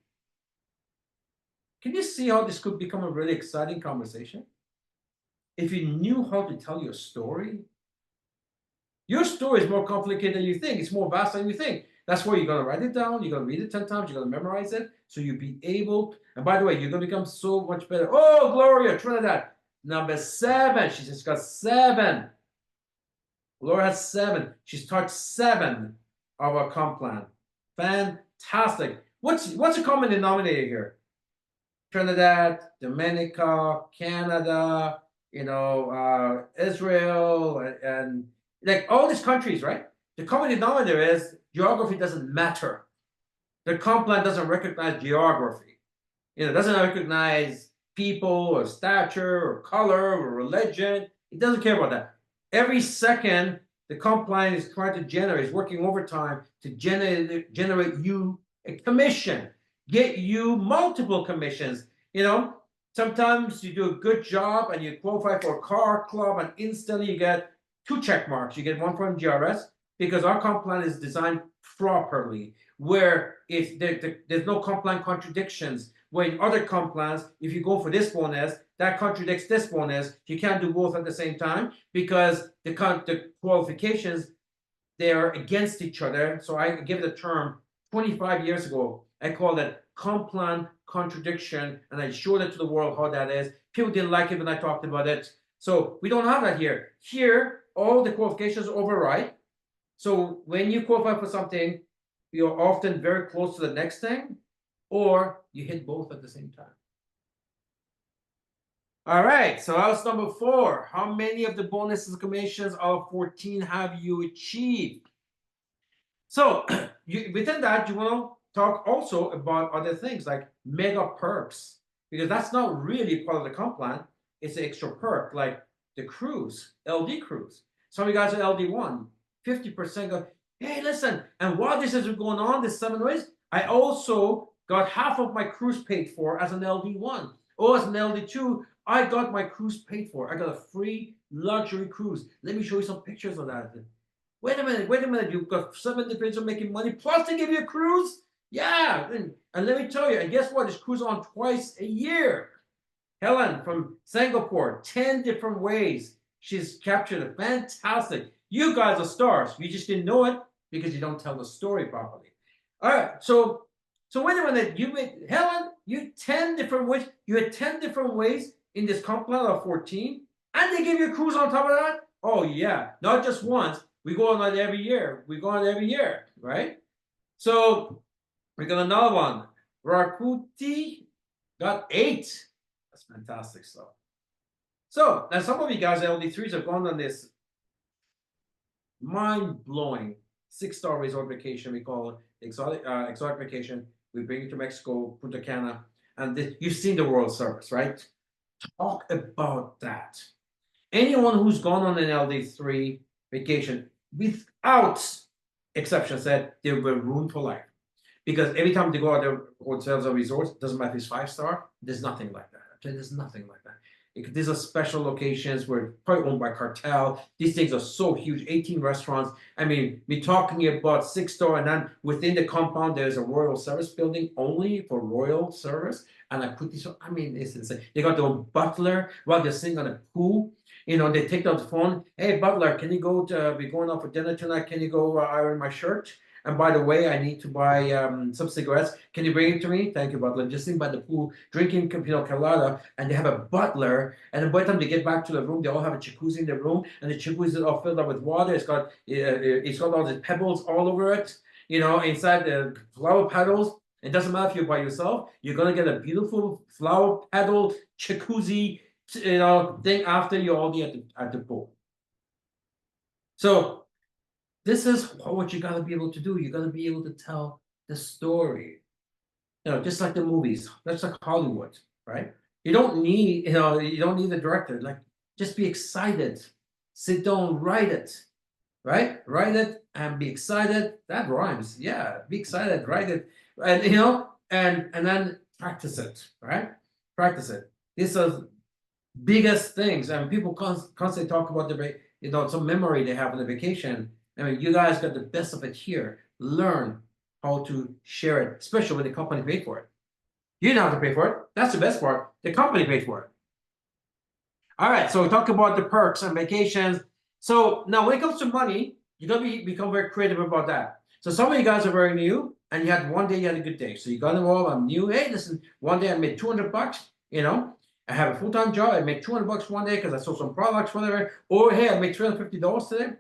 Can you see how this could become a really exciting conversation? If you knew how to tell your story is more complicated than you think. It's more vast than you think. That's why you're going to write it down. You're going to read it 10 times. You're going to memorize it. So you'll be able, and by the way, you're going to become so much better. Oh, Gloria, Trinidad. Number 7. She just got 7. Gloria has 7. She's taught 7 of our comp plan. Fantastic. What's a common denominator here? Trinidad, Dominica, Canada, Israel, and like all these countries, right? The common denominator is geography doesn't matter. The comp plan doesn't recognize geography. It doesn't recognize people or stature or color or religion. It doesn't care about that. Every second, the comp plan is trying to generate, is working overtime to generate you a commission, get you multiple commissions. Sometimes you do a good job and you qualify for a car club and instantly you get 2 check marks. You get one from GRS because our comp plan is designed properly, where there's no comp plan contradictions. Where in other comp plans, if you go for this bonus, that contradicts this bonus. You can't do both at the same time because the qualifications, they are against each other. So I give it a term 25 years ago. I called it comp plan contradiction, and I showed it to the world how that is. People didn't like it when I talked about it. So we don't have that here. Here, all the qualifications override. So when you qualify for something, you're often very close to the next thing, or you hit both at the same time. All right, so that was number 4. How many of the bonuses and commissions out of 14 have you achieved? So within that, you want to talk also about other things like mega perks, because that's not really part of the comp plan. It's an extra perk, like the cruise, LD cruise. Some of you guys are LD1, 50% go, hey, listen, and while this is going on, this 7 ways, I also got half of my cruise paid for as an LD1. Oh, as an LD2, I got my cruise paid for. I got a free luxury cruise. Let me show you some pictures of that. Wait a minute. You've got 7 individuals making money, plus they give you a cruise? Yeah. And let me tell you, and guess what? This cruise on twice a year. Helen from Singapore, 10 different ways. She's captured it. Fantastic. You guys are stars. You just didn't know it because you don't tell the story properly. All right. So wait a minute. You made Helen, you 10 different ways. You had 10 different ways in this comp plan of 14, and they give you a cruise on top of that. Oh yeah, not just once. We go on it every year. We go on it every year, right? So we got another one. Rakuti got 8. That's fantastic stuff. So now some of you guys, LD3s, have gone on this mind-blowing 6-star resort vacation. We call it exotic vacation. We bring you to Mexico, Punta Cana, and you've seen the World Service, right? Talk about that. Anyone who's gone on an LD3 vacation, without exception, said they were ruined for life. Because every time they go out there, hotels or resorts, doesn't matter if it's 5-star, there's nothing like that. Okay? There's nothing like that. These are special locations where probably owned by cartel. These things are so huge, 18 restaurants. I mean, we're talking about 6-star, and then within the compound, there's a royal service building only for royal service. And I put this, I mean, it's insane. They got their own butler while they're sitting on a pool. You know, they take out the phone. Hey, butler, can you go to, we're going out for dinner tonight. Can you go iron my shirt? And by the way, I need to buy some cigarettes. Can you bring it to me? Thank you, butler. Just sitting by the pool, drinking pina colada, and they have a butler. And then by the time they get back to the room, they all have a jacuzzi in the room, and the jacuzzi is all filled up with water. It's got all these pebbles all over it. You know, inside the flower petals. It doesn't matter if you're by yourself. You're gonna get a beautiful flower petal jacuzzi, you know, thing after you're already at the pool. So this is what you got to be able to do. You got to be able to tell the story. You know, just like the movies. That's like Hollywood, right? You don't need, you know, you don't need a director. Like, just be excited. Sit down, write it, right? Write it and be excited. That rhymes. Yeah, be excited, write it, and you know, and then practice it, right? Practice it. These are biggest things, and people constantly talk about the, you know, some memory they have on the vacation. I mean, you guys got the best of it here. Learn how to share it, especially when the company paid for it. You don't have to pay for it. That's the best part. The company paid for it. All right, so we talk about the perks and vacations. So now when it comes to money, you got to become very creative about that. So some of you guys are very new, and you had one day you had a good day. So you got involved, I'm new. Hey, listen, one day I made $200, you know. I have a full-time job. I made $200 one day because I sold some products, whatever. Or hey, I made $350 today.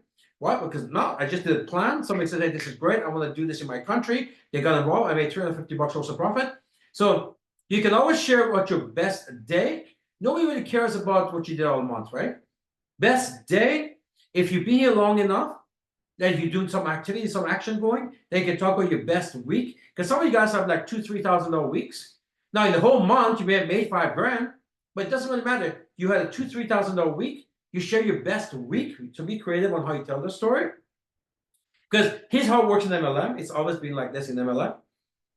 What? Because no, I just did a plan. Somebody said, hey, this is great. I want to do this in my country. They got involved. I made $350 also profit. So you can always share about your best day. Nobody really cares about what you did all month, right? Best day, if you be here long enough, then you do some activity, some action going, then you can talk about your best week. Because some of you guys have like $2,000-$3,000 weeks. Now in the whole month, you may have made $5,000, but it doesn't really matter. You had a $2,000-$3,000 week. You share your best week to be creative on how you tell the story. Because here's how it works in MLM. It's always been like this in MLM.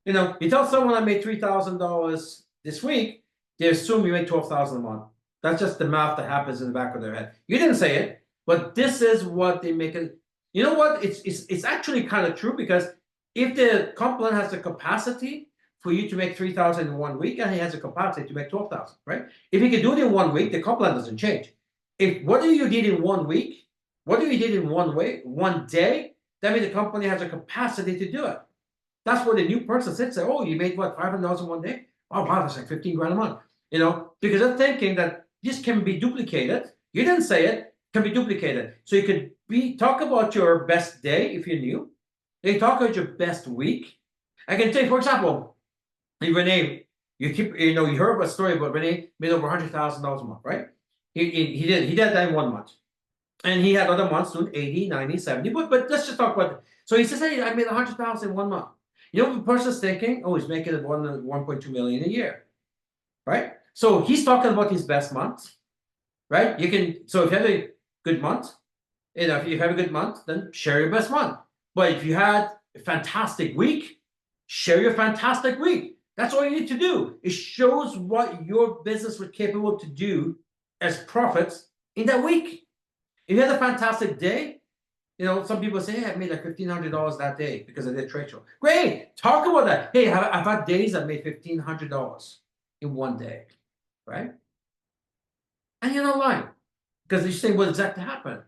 You know, you tell someone I made $3,000 this week, they assume you made $12,000 a month. That's just the math that happens in the back of their head. You didn't say it, but this is what they make it. You know what? It's actually kind of true, because if the company has the capacity for you to make $3,000 in 1 week, and he has a capacity to make $12,000, right? If he can do it in 1 week, the company doesn't change. If whatever you did in 1 week, whatever you did in 1 day, that means the company has a capacity to do it. That's where the new person sits there. Oh, you made what, $500 in 1 day? Oh wow, that's like 15 grand a month. You know, because they're thinking that this can be duplicated. You didn't say it, can be duplicated. So you could talk about your best day if you're new. They talk about your best week. I can tell you, for example, Renee, you heard a story about Renee made over $100,000 a month, right? He did that in 1 month. And he had other months doing 80, 90, 70. But let's just talk about it. So he says, hey, I made $100,000 in 1 month. You know what the person's thinking? Oh, he's making 1.2 million a year. Right? So he's talking about his best month. Right? So if you have a good month, if you have a good month, then share your best month. But if you had a fantastic week, share your fantastic week. That's all you need to do. It shows what your business was capable to do as profits in that week. If you had a fantastic day, you know, some people say, hey, I made like $1,500 that day because I did trade show. Great, talk about that. Hey, I've had days I made $1,500 in one day, right? And you're not lying because you're saying what exactly happened.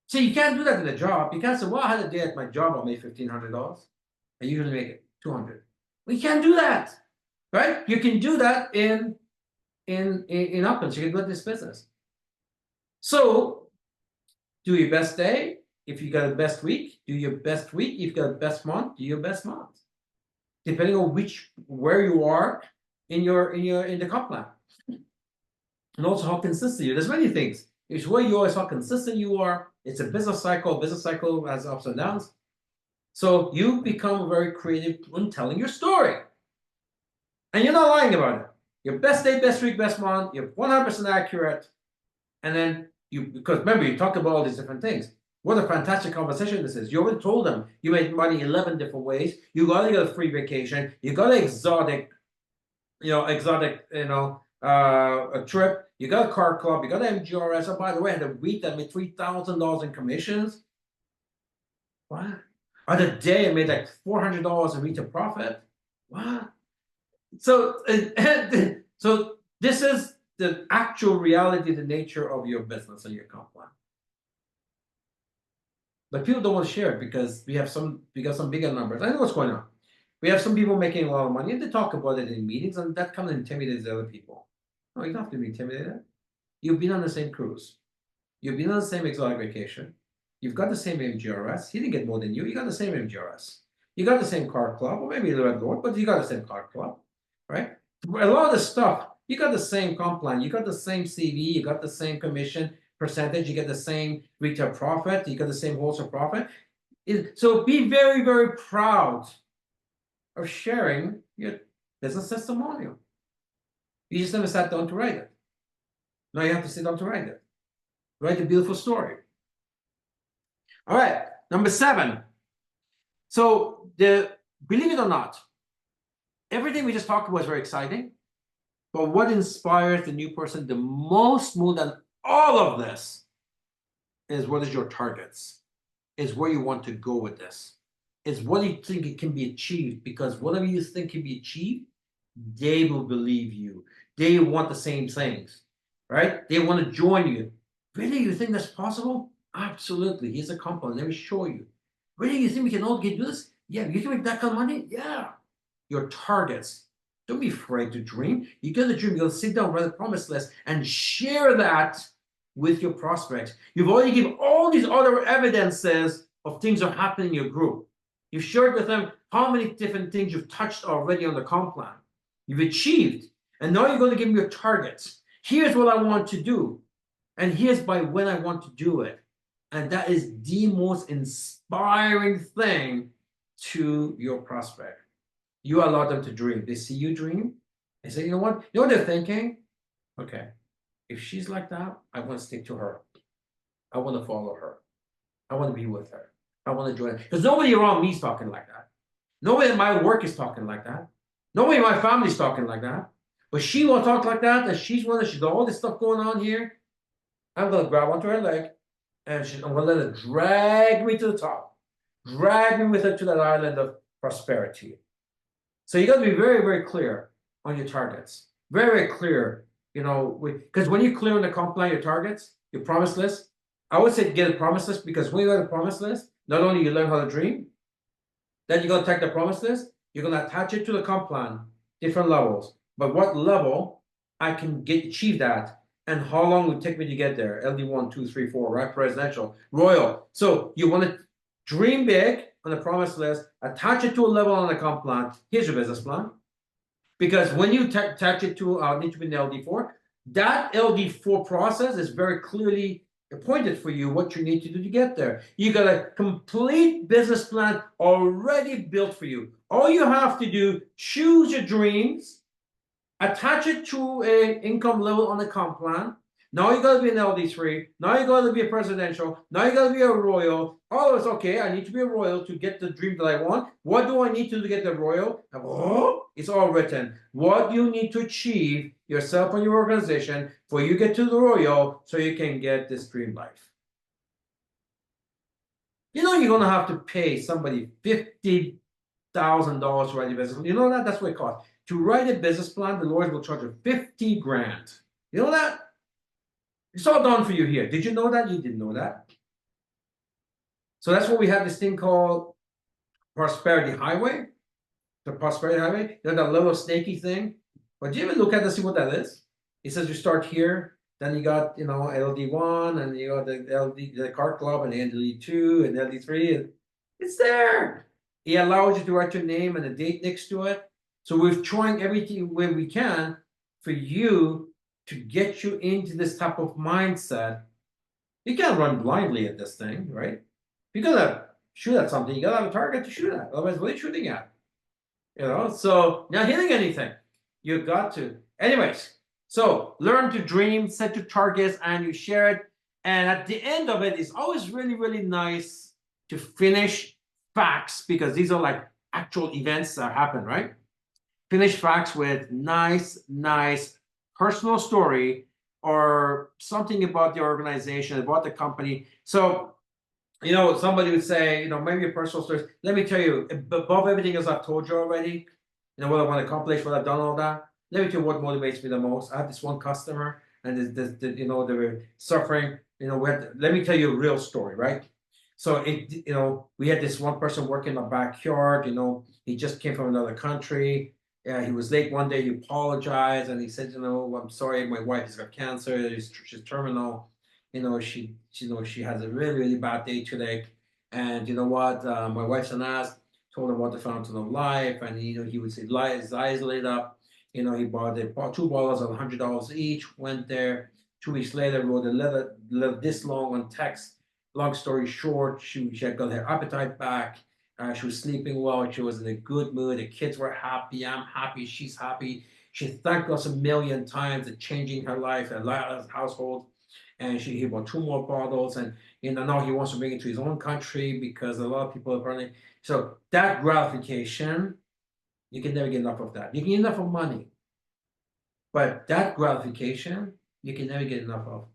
See, you can't do that in a job. You can't say, well, I had a day at my job, I made $1,500. I usually make it $200. We can't do that, right? You can do that in Uplands. You can do it in this business. So do your best day. If you got a best week, do your best week. If you got a best month, do your best month. Depending on where you are in the comp plan. And also how consistent you are. There's many things. It's where you are, it's how consistent you are. It's a business cycle. Business cycle has ups and downs. So you become very creative when telling your story. And you're not lying about it. Your best day, best week, best month, you're 100% accurate. And then because remember, you talked about all these different things. What a fantastic conversation this is. You already told them you made money 11 different ways. You got to get a free vacation. You got an exotic, a trip. You got a car club. You got an MGRS. Oh, by the way, I had a week that made $3,000 in commissions. What? On a day, I made like $400 in retail profit. What? So, so this is the actual reality, the nature of your business and your comp plan. But people don't want to share it because we got some bigger numbers. I know what's going on. We have some people making a lot of money and they talk about it in meetings, and that kind of intimidates other people. No, you don't have to be intimidated. You've been on the same cruise. You've been on the same exotic vacation. You've got the same MGRS. He didn't get more than you. You got the same MGRS. You got the same car club, or maybe a little bit more, but you got the same car club, right? A lot of the stuff, you got the same comp plan. You got the same CV. You got the same commission percentage. You get the same retail profit. You got the same wholesale profit. So be very, very proud of sharing your business testimonial. You just never sat down to write it. Now you have to sit down to write it. Write a beautiful story. All right, number 7. So believe it or not, everything we just talked about is very exciting. But what inspires the new person the most, more than all of this, is what is your targets, is where you want to go with this, is what you think it can be achieved. Because whatever you think can be achieved, they will believe you. They want the same things, right? They want to join you. Really, you think that's possible? Absolutely. Here's a compound. Let me show you. Really, you think we can all do this? Yeah, you can make that kind of money? Yeah. Your targets. Don't be afraid to dream. You get the dream, you got to sit down, write a promise list, and share that with your prospects. You've already given all these other evidences of things that are happening in your group. You've shared with them how many different things you've touched already on the comp plan. You've achieved. And now you're going to give them your targets. Here's what I want to do. And here's by when I want to do it. And that is the most inspiring thing to your prospect. You allow them to dream. They see you dream. They say, you know what? You know what they're thinking? Okay, if she's like that, I want to stick to her. I want to follow her. I want to be with her. I want to join her. Because nobody around me is talking like that. Nobody in my work is talking like that. Nobody in my family is talking like that. But she will talk like that, and she's got all this stuff going on here. I'm going to grab onto her leg, and I'm going to let her drag me to the top. Drag me with her to that island of prosperity. So you got to be very, very clear on your targets. Very, very clear, because when you clear on the comp plan your targets, your promise list, I would say get a promise list, because when you got a promise list, not only you learn how to dream, then you're going to take the promise list, you're going to attach it to the comp plan, different levels. But what level I can achieve that, and how long it would take me to get there? LD 1, 2, 3, 4, right? Presidential, royal. So you want to dream big on the promise list, attach it to a level on the comp plan. Here's your business plan. Because when you attach it to need to be in LD4, that LD4 process is very clearly appointed for you what you need to do to get there. You got a complete business plan already built for you. All you have to do, choose your dreams, attach it to an income level on the comp plan. Now you got to be an LD3. Now you got to be a presidential. Now you got to be a royal. Oh, it's okay. I need to be a royal to get the dream that I want. What do I need to do to get the royal? Oh, It's all written. What you need to achieve yourself and your organization for you get to the royal so you can get this dream life. You know you're gonna have to pay somebody $50,000 to write a business. You know that? That's what it costs. To write a business plan, the lawyers will charge you 50 grand. You know that? It's all done for you here. Did you know that? You didn't know that. So that's why we have this thing called Prosperity Highway. The Prosperity Highway. You know that little snaky thing? But do you even look at it and see what that is? It says you start here, then you got, you know, LD1, and you got the LD, the card club, and LD2, and LD3, and it's there. It allows you to write your name and a date next to it. So we're trying everything where we can for you to get you into this type of mindset. You can't run blindly at this thing, right? You're gonna shoot at something, you gotta have a target to shoot at. Otherwise, what are you shooting at? You know, so not hitting anything. You got to. Anyways, so learn to dream, set your targets, and you share it. And at the end of it, it's always really, really nice to finish facts, because these are like actual events that happen, right? Finish facts with nice personal story or something about the organization, about the company. So, you know, somebody would say, you know, maybe a personal story. Let me tell you, above everything else I've told you already, you know, what I want to accomplish, what I've done, all that. Let me tell you what motivates me the most. I have this one customer, and you know, they were suffering. You know, let me tell you a real story, right? So you know, we had this one person working in the backyard. You know, he just came from another country. He was late one day. He apologized, and he said, you know, I'm sorry, my wife has got cancer. She's terminal. You know, she has a really, really bad day today. And you know what? My wife's an ass. Told him about the fountain of life, and you know, he would say, his eyes lit up. You know, they bought 2 bottles of $100 each. Went there. 2 weeks later, wrote a letter this long on text. Long story short, she had got her appetite back. She was sleeping well. She was in a good mood. The kids were happy. I'm happy. She's happy. She thanked us a million times for changing her life, her household. And he bought 2 more bottles. And you know, now he wants to bring it to his own country because a lot of people are running. So that gratification, you can never get enough of that. You can get enough of money, but that gratification, you can never get enough of.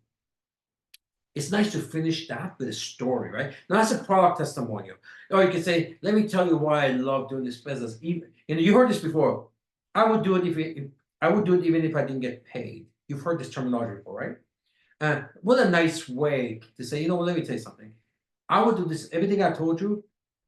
It's nice to finish that with a story, right? Now that's a product testimonial. Or you can say, let me tell you why I love doing this business. Even, you know, you heard this before. I would do it even if I didn't get paid. You've heard this terminology before, right? What a nice way to say, you know what, let me tell you something. I would do this, everything I told you,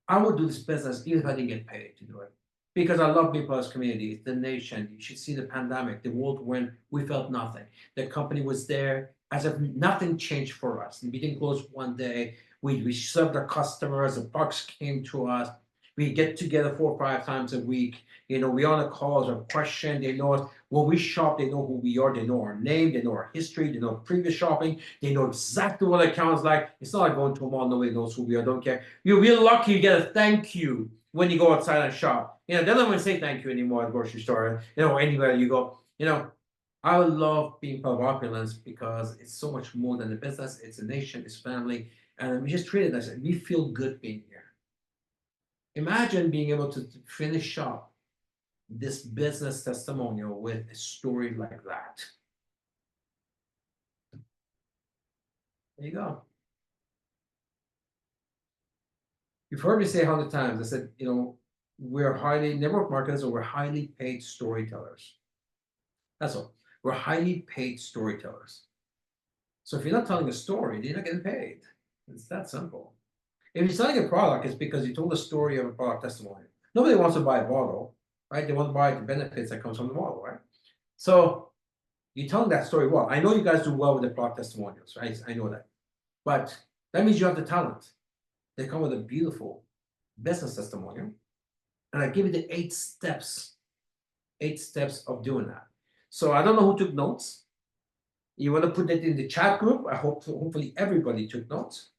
I would do this business even if I didn't get paid to do it. Because I love being part of this community, the nation. You should see the pandemic, the world when we felt nothing. The company was there as if nothing changed for us. We didn't close one day. We served our customers, the bucks came to us. We get together 4 or 5 times a week. You know, we on the calls or question. They know us. When we shop, they know who we are. They know our name. They know our history. They know previous shopping. They know exactly what account's like. It's not like going to a mall. Nobody knows who we are. Don't care. You're real lucky you get a thank you when you go outside and shop. You know, they don't even say thank you anymore at the grocery store. You know, anywhere you go. You know, I love being part of Opulence because it's so much more than a business. It's a nation. It's family. And we just treat it as we feel good being here. Imagine being able to finish up this business testimonial with a story like that. There you go. You've heard me say 100 times. I said, you know, we're highly network marketers, or we're highly paid storytellers. That's all. We're highly paid storytellers. So if you're not telling a story, you're not getting paid. It's that simple. If you're selling a product, it's because you told a story of a product testimonial. Nobody wants to buy a bottle, right? They want to buy the benefits that comes from the bottle, right? So you're telling that story well. I know you guys do well with the product testimonials, right? I know that. But that means you have the talent. They come with a beautiful business testimonial. And I give you the 8 steps of doing that. So I don't know who took notes. You want to put that in the chat group? I hope hopefully everybody took notes.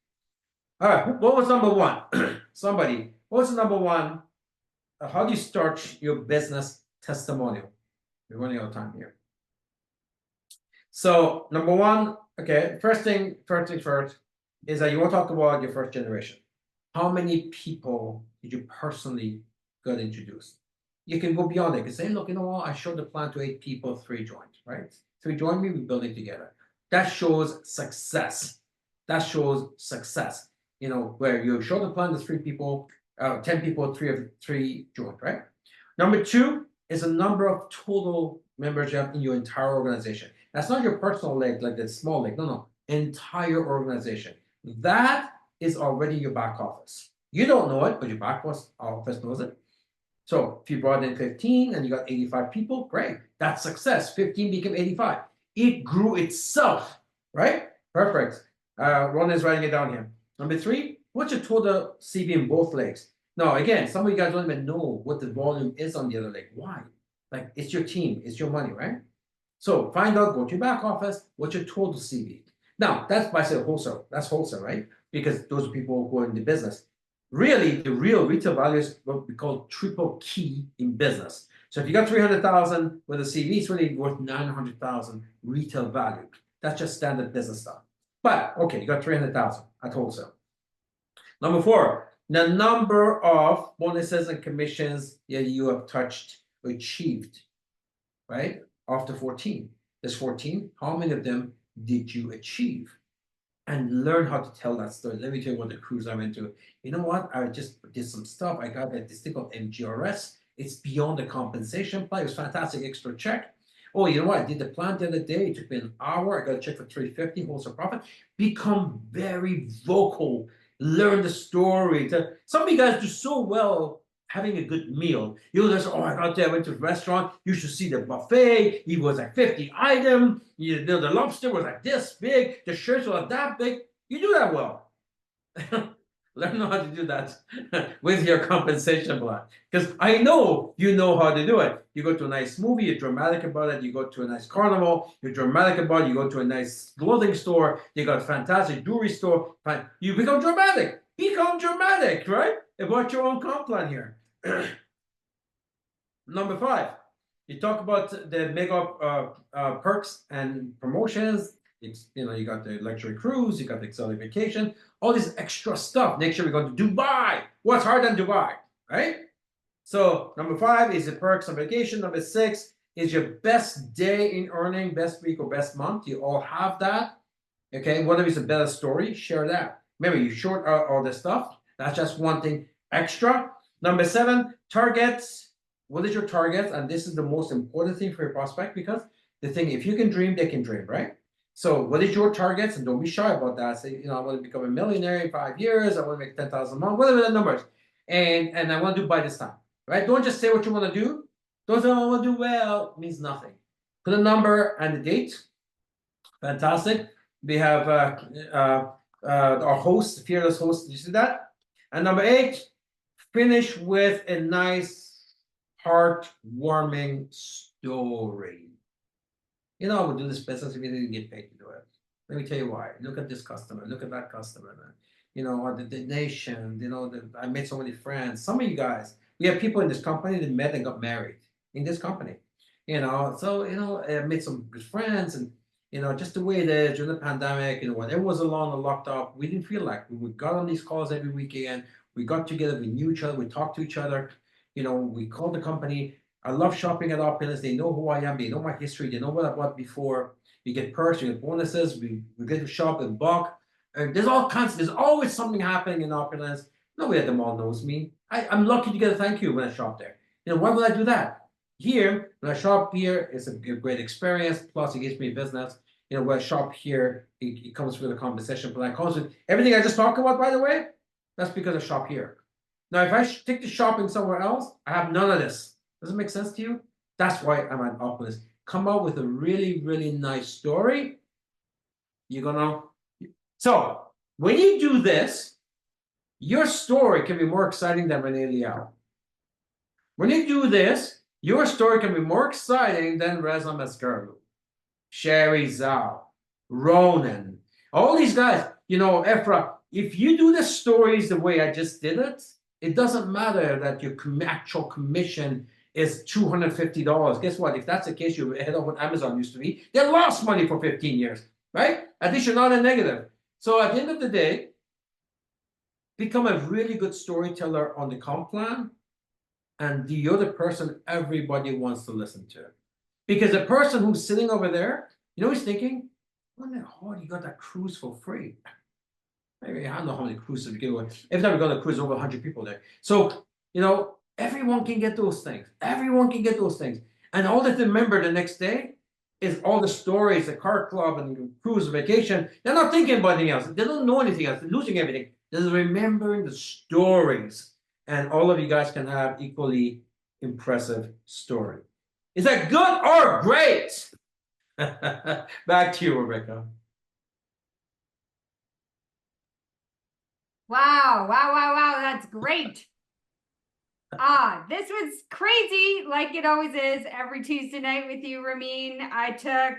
All right, what was number 1? Somebody, what was number 1? How do you start your business testimonial? We're running out of time here. So number 1, okay, first thing first, is that you want to talk about your first generation. How many people did you personally got introduced? You can go beyond it. You can say, look, you know what? I showed the plan to 8 people, 3 joined, right? 3 joined me, we build it together. That shows success. That shows success. You know, where you show the plan to 3 people, 10 people, 3 joined, right? Number 2 is a number of total members you have in your entire organization. That's not your personal leg, like the small leg. No, no, entire organization. That is already your back office. You don't know it, but your back office knows it. So if you brought in 15 and you got 85 people, great. That's success. 15 became 85. It grew itself, right? Perfect. Ron is writing it down here. Number 3, what's your total CV in both legs? Now, again, some of you guys don't even know what the volume is on the other leg. Why? Like, it's your team, it's your money, right? So find out, go to your back office, what's your total CV? Now, that's by say wholesale. That's wholesale, right? Because those are people who are in the business. Really, the real retail value is what we call triple key in business. So if you got 300,000 with a CV, it's really worth 900,000 retail value. That's just standard business stuff. But okay, you got 300,000 at wholesale. Number 4, the number of bonuses and commissions that you have touched or achieved, right? After 14, there's 14. How many of them did you achieve? And learn how to tell that story. Let me tell you what the cruise I went to. You know what? I just did some stuff. I got this thing called MGRS. It's beyond the compensation plan. It was fantastic extra check. Oh, you know what? I did the plan the other day. It took me an hour. I got a check for 350 wholesale profit. Become very vocal. Learn the story. Some of you guys do so well having a good meal. You'll just, oh, I got there, I went to the restaurant. You should see the buffet. It was like 50 items. You know, the lobster was like this big. The shirts were like that big. You do that well. Learn how to do that with your compensation plan. Because I know you know how to do it. You go to a nice movie, you're dramatic about it. You go to a nice carnival, you're dramatic about it. You go to a nice clothing store, you got a fantastic jewelry store. You become dramatic. Become dramatic, right? About your own comp plan here. Number 5, you talk about the mega perks and promotions. It's, you know, you got the luxury cruise, you got the exotic vacation, all this extra stuff. Next year we go to Dubai. What's harder than Dubai, right? So number 5 is the perks on vacation. Number 6 is your best day in earning, best week or best month. You all have that. Okay, whatever is a better story, share that. Remember, you short out all this stuff. That's just one thing extra. Number 7, targets. What is your target? And this is the most important thing for your prospect, because the thing, if you can dream, they can dream, right? So what is your targets? And don't be shy about that. Say, you know, I want to become a millionaire in 5 years. I want to make 10,000 a month, whatever the numbers. And I want to do by this time, right? Don't just say what you want to do. Don't say, I want to do well, means nothing. Put a number and the date. Fantastic. We have our host, fearless host. Did you see that? And number 8, finish with a nice, heartwarming story. You know, I would do this business if you didn't get paid to do it. Let me tell you why. Look at this customer. Look at that customer. You know, the nation. You know, I made so many friends. Some of you guys, we have people in this company that met and got married in this company. You know, so you know, I made some good friends, and you know, just the way it is during the pandemic. You know, when everyone was alone and locked up, we didn't feel like we got on these calls every weekend. We got together. We knew each other. We talked to each other. You know, we called the company. I love shopping at Opulence. They know who I am. They know my history. They know what I bought before. We get perks, we get bonuses. We get to shop in bulk. And there's all kinds. There's always something happening in Opulence. Nobody at the mall knows me. I'm lucky to get a thank you when I shop there. You know, why would I do that? Here, when I shop here, it's a great experience. Plus, it gives me business. You know, when I shop here, it comes with a compensation plan. It comes with everything I just talked about, by the way. That's because I shop here. Now, if I take the shopping somewhere else, I have none of this. Does it make sense to you? That's why I'm at Opulence. Come up with a really, really nice story. You're gonna. So when you do this, your story can be more exciting than Renee Liao. When you do this, your story can be more exciting than Reza Mesgarlou, Sherry Zhao, Ronan, all these guys. You know, Efra. If you do the stories the way I just did it, it doesn't matter that your actual commission is $250. Guess what? If that's the case, you're ahead of what Amazon used to be. They lost money for 15 years, right? At least you're not a negative. So at the end of the day, become a really good storyteller on the comp plan. and the other person everybody wants to listen to. Because the person who's sitting over there, you know, he's thinking, what the hell, you got that cruise for free? Maybe I don't know how many cruises we give away. Every time we go on a cruise, over 100 people there. So, you know, everyone can get those things. Everyone can get those things. And all that they remember the next day is all the stories, the car club and cruise vacation. They're not thinking about anything else. They don't know anything else. They're losing everything. They're remembering the stories. And all of you guys can have equally impressive story. Is that good or great? Back to you, Rebecca. Wow, that's great. This was crazy, like it always is every Tuesday night with you, Ramin. I took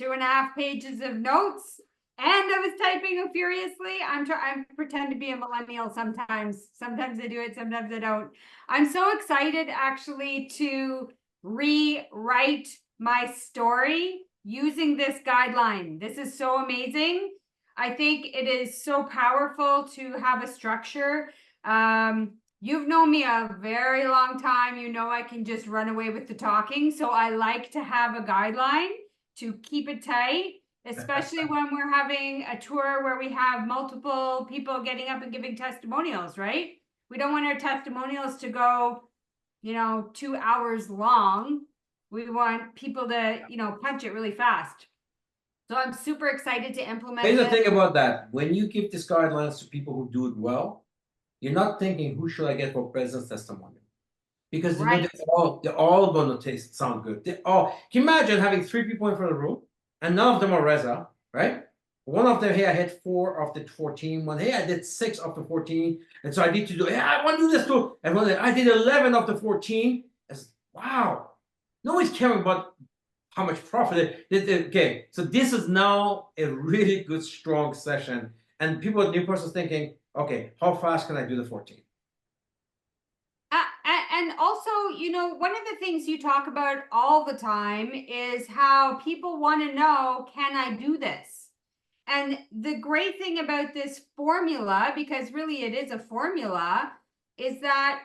2.5 pages of notes and I was typing furiously. I pretend to be a millennial sometimes. Sometimes I do it, sometimes I don't. I'm so excited actually to rewrite my story using this guideline. This is so amazing. I think it is so powerful to have a structure. You've known me a very long time. You know I can just run away with the talking. So I like to have a guideline to keep it tight, especially when we're having a tour where we have multiple people getting up and giving testimonials, right? We don't want our testimonials to go, 2 hours long. We want people to, punch it really fast. So I'm super excited to implement Here's the this. thing about that. When you give these guidelines to people who do it well, you're not thinking, who should I get for business testimonial? Because you know Right. they're all going to sound good. Can you imagine having 3 people in front of the room and none of them are Reza, right? One of them, hey, I hit 4 of the 14. One, hey, I did 6 of the 14. And so I need to do, hey, I want to do this too. And one, I did 11 of the 14. It's, wow. Nobody's caring about how much profit okay, so this is now a really good, strong session. And people, new person's thinking, okay, how fast can I do the 14? And also, one of the things you talk about all the time is how people want to know, can I do this? And the great thing about this formula, because really it is a formula, is that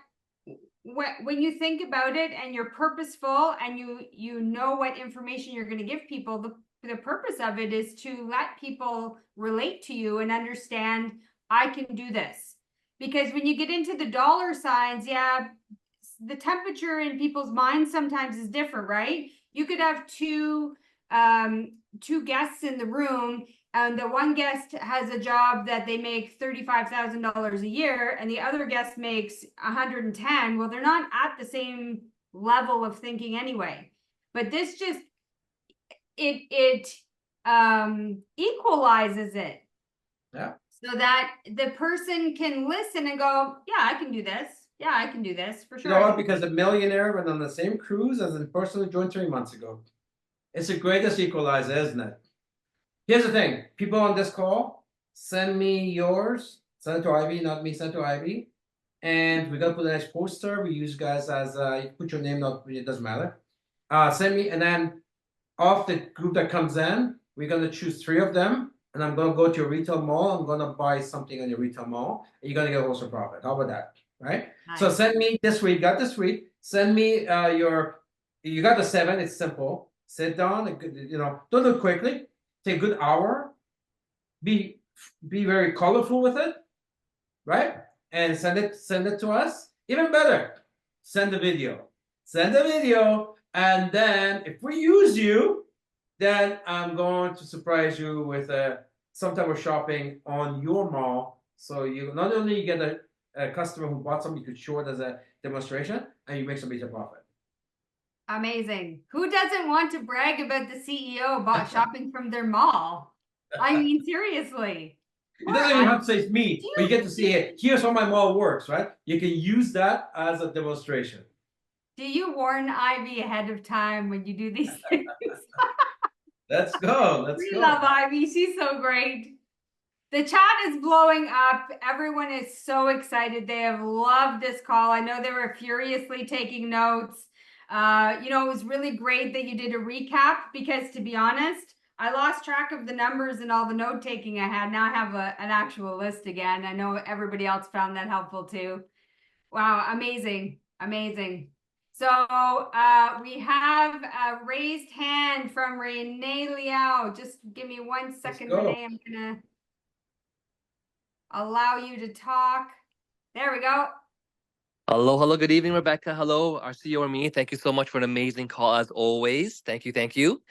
when you think about it and you're purposeful and you know what information you're going to give people, the purpose of it is to let people relate to you and understand, I can do this. Because when you get into the dollar signs, yeah, the temperature in people's minds sometimes is different, right? You could have two guests in the room, and the one guest has a job that they make $35,000 a year, and the other guest makes 110. Well, they're not at the same level of thinking anyway. But this just it equalizes it. Yeah. So that the person can listen and go, yeah, I can do this. Yeah, I can do this for sure. You know what? Because the millionaire went on the same cruise as the person who joined 3 months ago. It's the greatest equalizer, isn't it? Here's the thing. People on this call, send me yours. Send it to Ivy, not me, send it to Ivy. And we're going to put a nice poster. We use guys as, you put your name, not, it doesn't matter. Send me, and then off the group that comes in, we're going to choose 3 of them. And I'm going to go to your retail mall. I'm going to buy something on your retail mall. And you're going to get a wholesale profit. How about that? Right? Nice. So send me this week, got this week. Send me you got the 7, it's simple. Sit down, don't do it quickly. Take a good hour. Be very colorful with it, right? And send it to us. Even better, send the video. Send the video, and then if we use you, then I'm going to surprise you with some type of shopping on your mall. So you not only get a customer who bought something, you could show it as a demonstration, and you make some major profit. Amazing. Who doesn't want to brag about the CEO about shopping from their mall? I mean, seriously. It doesn't even have to say it's me, but you get to see it. Here's how my mall works, right? You can use that as a demonstration. Do you warn Ivy ahead of time when you do these things? Let's go. We love Ivy. She's so great. The chat is blowing up. Everyone is so excited. They have loved this call. I know they were furiously taking notes. It was really great that you did a recap, because to be honest, I lost track of the numbers and all the note taking I had. Now I have an actual list again. I know everybody else found that helpful too. Wow, amazing, amazing. So we have a raised hand from Renee Liao. Just give me 1 second, go. Renee. I'm gonna allow you to talk. There we go. Hello, hello, good evening, Rebecca. Hello, our CEO Ramin. Thank you so much for an amazing call as always. Thank you, thank you.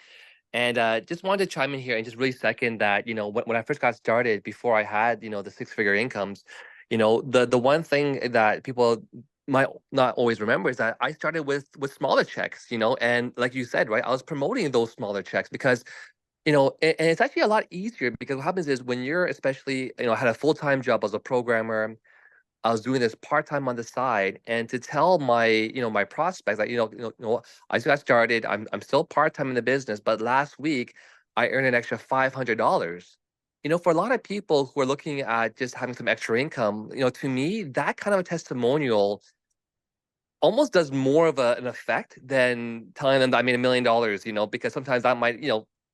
And just wanted to chime in here and just really second that, when I first got started, before I had, the six-figure incomes, the one thing that people might not always remember is that I started with smaller checks, and like you said, right, I was promoting those smaller checks because and it's actually a lot easier because what happens is when you're especially, had a full-time job as a programmer, I was doing this part-time on the side, and to tell my prospects that, I just got started, I'm still part-time in the business, but last week I earned an extra $500. For a lot of people who are looking at just having some extra income, to me, that kind of a testimonial almost does more of an effect than telling them that I made $1 million, because sometimes that might,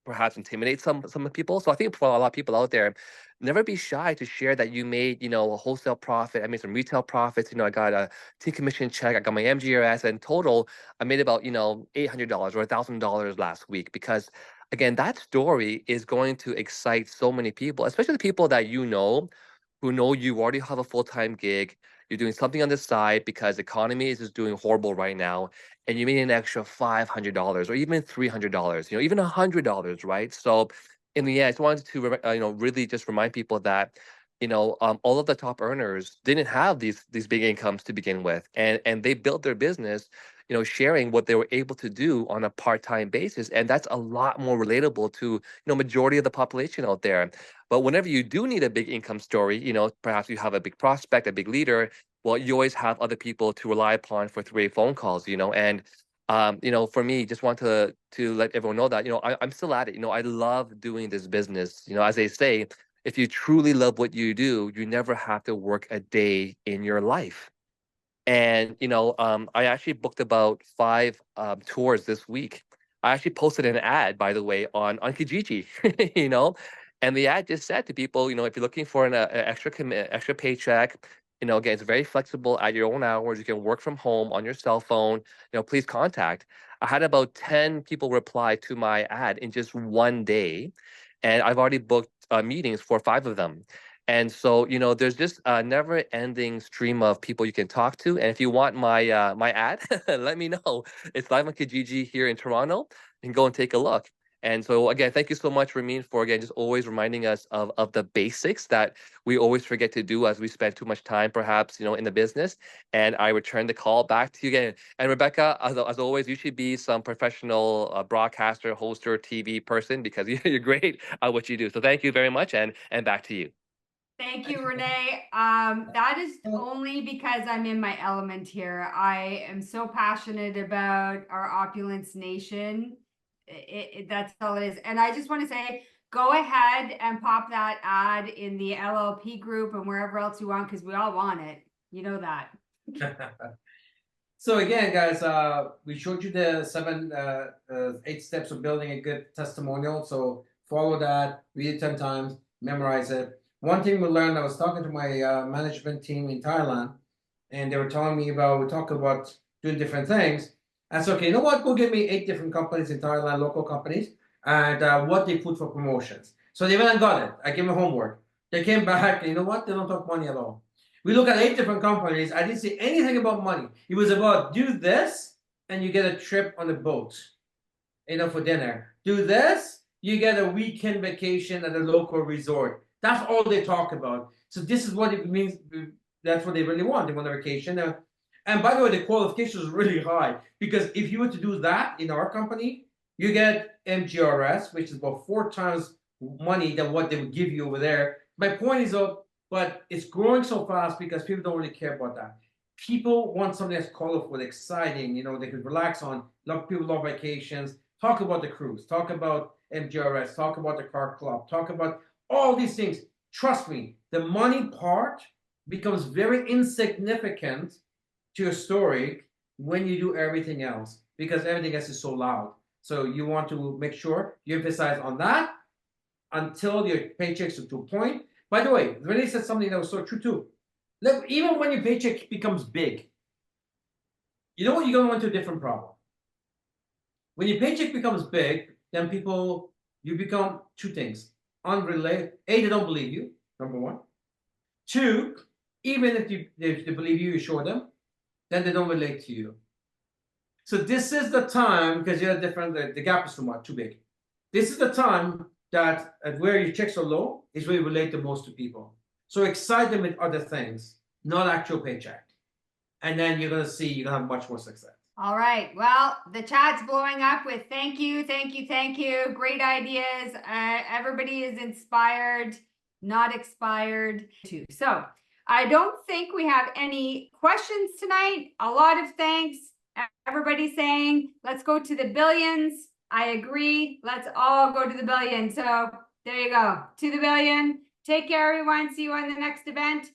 perhaps intimidate some people. So I think for a lot of people out there, never be shy to share that you made, a wholesale profit. I made some retail profits. I got a T commission check. I got my MGRS, and total, I made about, $800 or $1,000 last week. Because again, that story is going to excite so many people, especially the people that who know you already have a full-time gig. You're doing something on the side because the economy is just doing horrible right now, and you made an extra $500 or even $300, even $100, right? So, in the end, I just wanted to, really just remind people that, all of the top earners didn't have these big incomes to begin with, and they built their business, sharing what they were able to do on a part-time basis, and that's a lot more relatable to, majority of the population out there. But whenever you do need a big income story, perhaps you have a big prospect, a big leader, well, you always have other people to rely upon for three phone calls, and for me, just want to let everyone know that, I'm still at it. I love doing this business. As they say, if you truly love what you do, you never have to work a day in your life. And I actually booked about 5 tours this week. I actually posted an ad, by the way, on Kijiji, and the ad just said to people, if you're looking for an extra paycheck, again, it's very flexible at your own hours. You can work from home on your cell phone. Please contact. I had about 10 people reply to my ad in just one day, and I've already booked meetings for 5 of them. And so, there's just a never-ending stream of people you can talk to. And if you want my ad, let me know. It's live on Kijiji here in Toronto. You can go and take a look. And so, again, thank you so much, Ramin, for, again, just always reminding us of the basics that we always forget to do as we spend too much time, perhaps, in the business. And I return the call back to you again. And Rebecca, as always, you should be some professional broadcaster, hoster, TV person, because you're great at what you do. So thank you very much, and back to you. Thank you, Renee. That is only because I'm in my element here. I am so passionate about our opulence nation. That's all it is. And I just want to say, go ahead and pop that ad in the LLP group and wherever else you want, because we all want it. You know that. So again, guys, we showed you the 8 steps of building a good testimonial. So follow that, read it 10 times, memorize it. One thing we learned, I was talking to my management team in Thailand, and they were telling me we talk about doing different things. I said, okay, you know what? Go give me 8 different companies in Thailand, local companies, and what they put for promotions. So they went and got it. I gave them homework. They came back, and you know what? They don't talk money at all. We look at 8 different companies. I didn't see anything about money. It was about do this, and you get a trip on a boat, for dinner. Do this, you get a weekend vacation at a local resort. That's all they talk about. So this is what it means. That's what they really want. They want a vacation. And by the way, the qualification is really high, because if you were to do that in our company, you get MGRS, which is about 4 times money than what they would give you over there. My point is, but it's growing so fast because people don't really care about that. People want something that's colorful, exciting, they can relax on. People love vacations. Talk about the cruise. Talk about MGRS. Talk about the car club. Talk about all these things. Trust me, the money part becomes very insignificant to your story when you do everything else, because everything else is so loud. So you want to make sure you emphasize on that until your paychecks are to a point. By the way, Renee said something that was so true too. Look, even when your paycheck becomes big, you know what, you're gonna run into a different problem. When your paycheck becomes big, then you become two things. Unrelated. A, they don't believe you, number one. Two, even if they believe you, you show them, then they don't relate to you. So this is the time, because you're different, the gap is too big. This is the time that where your checks are low is where you relate the most to people. So excite them with other things, not actual paycheck. And then you're gonna see you're gonna have much more success. All right. Well, the chat's blowing up with thank you, thank you, thank you. Great ideas. Everybody is inspired, not expired too. So I don't think we have any questions tonight. A lot of thanks. Everybody saying, let's go to the billions. I agree. Let's all go to the billion. So there you go. To the billion. Take care, everyone. See you on the next event.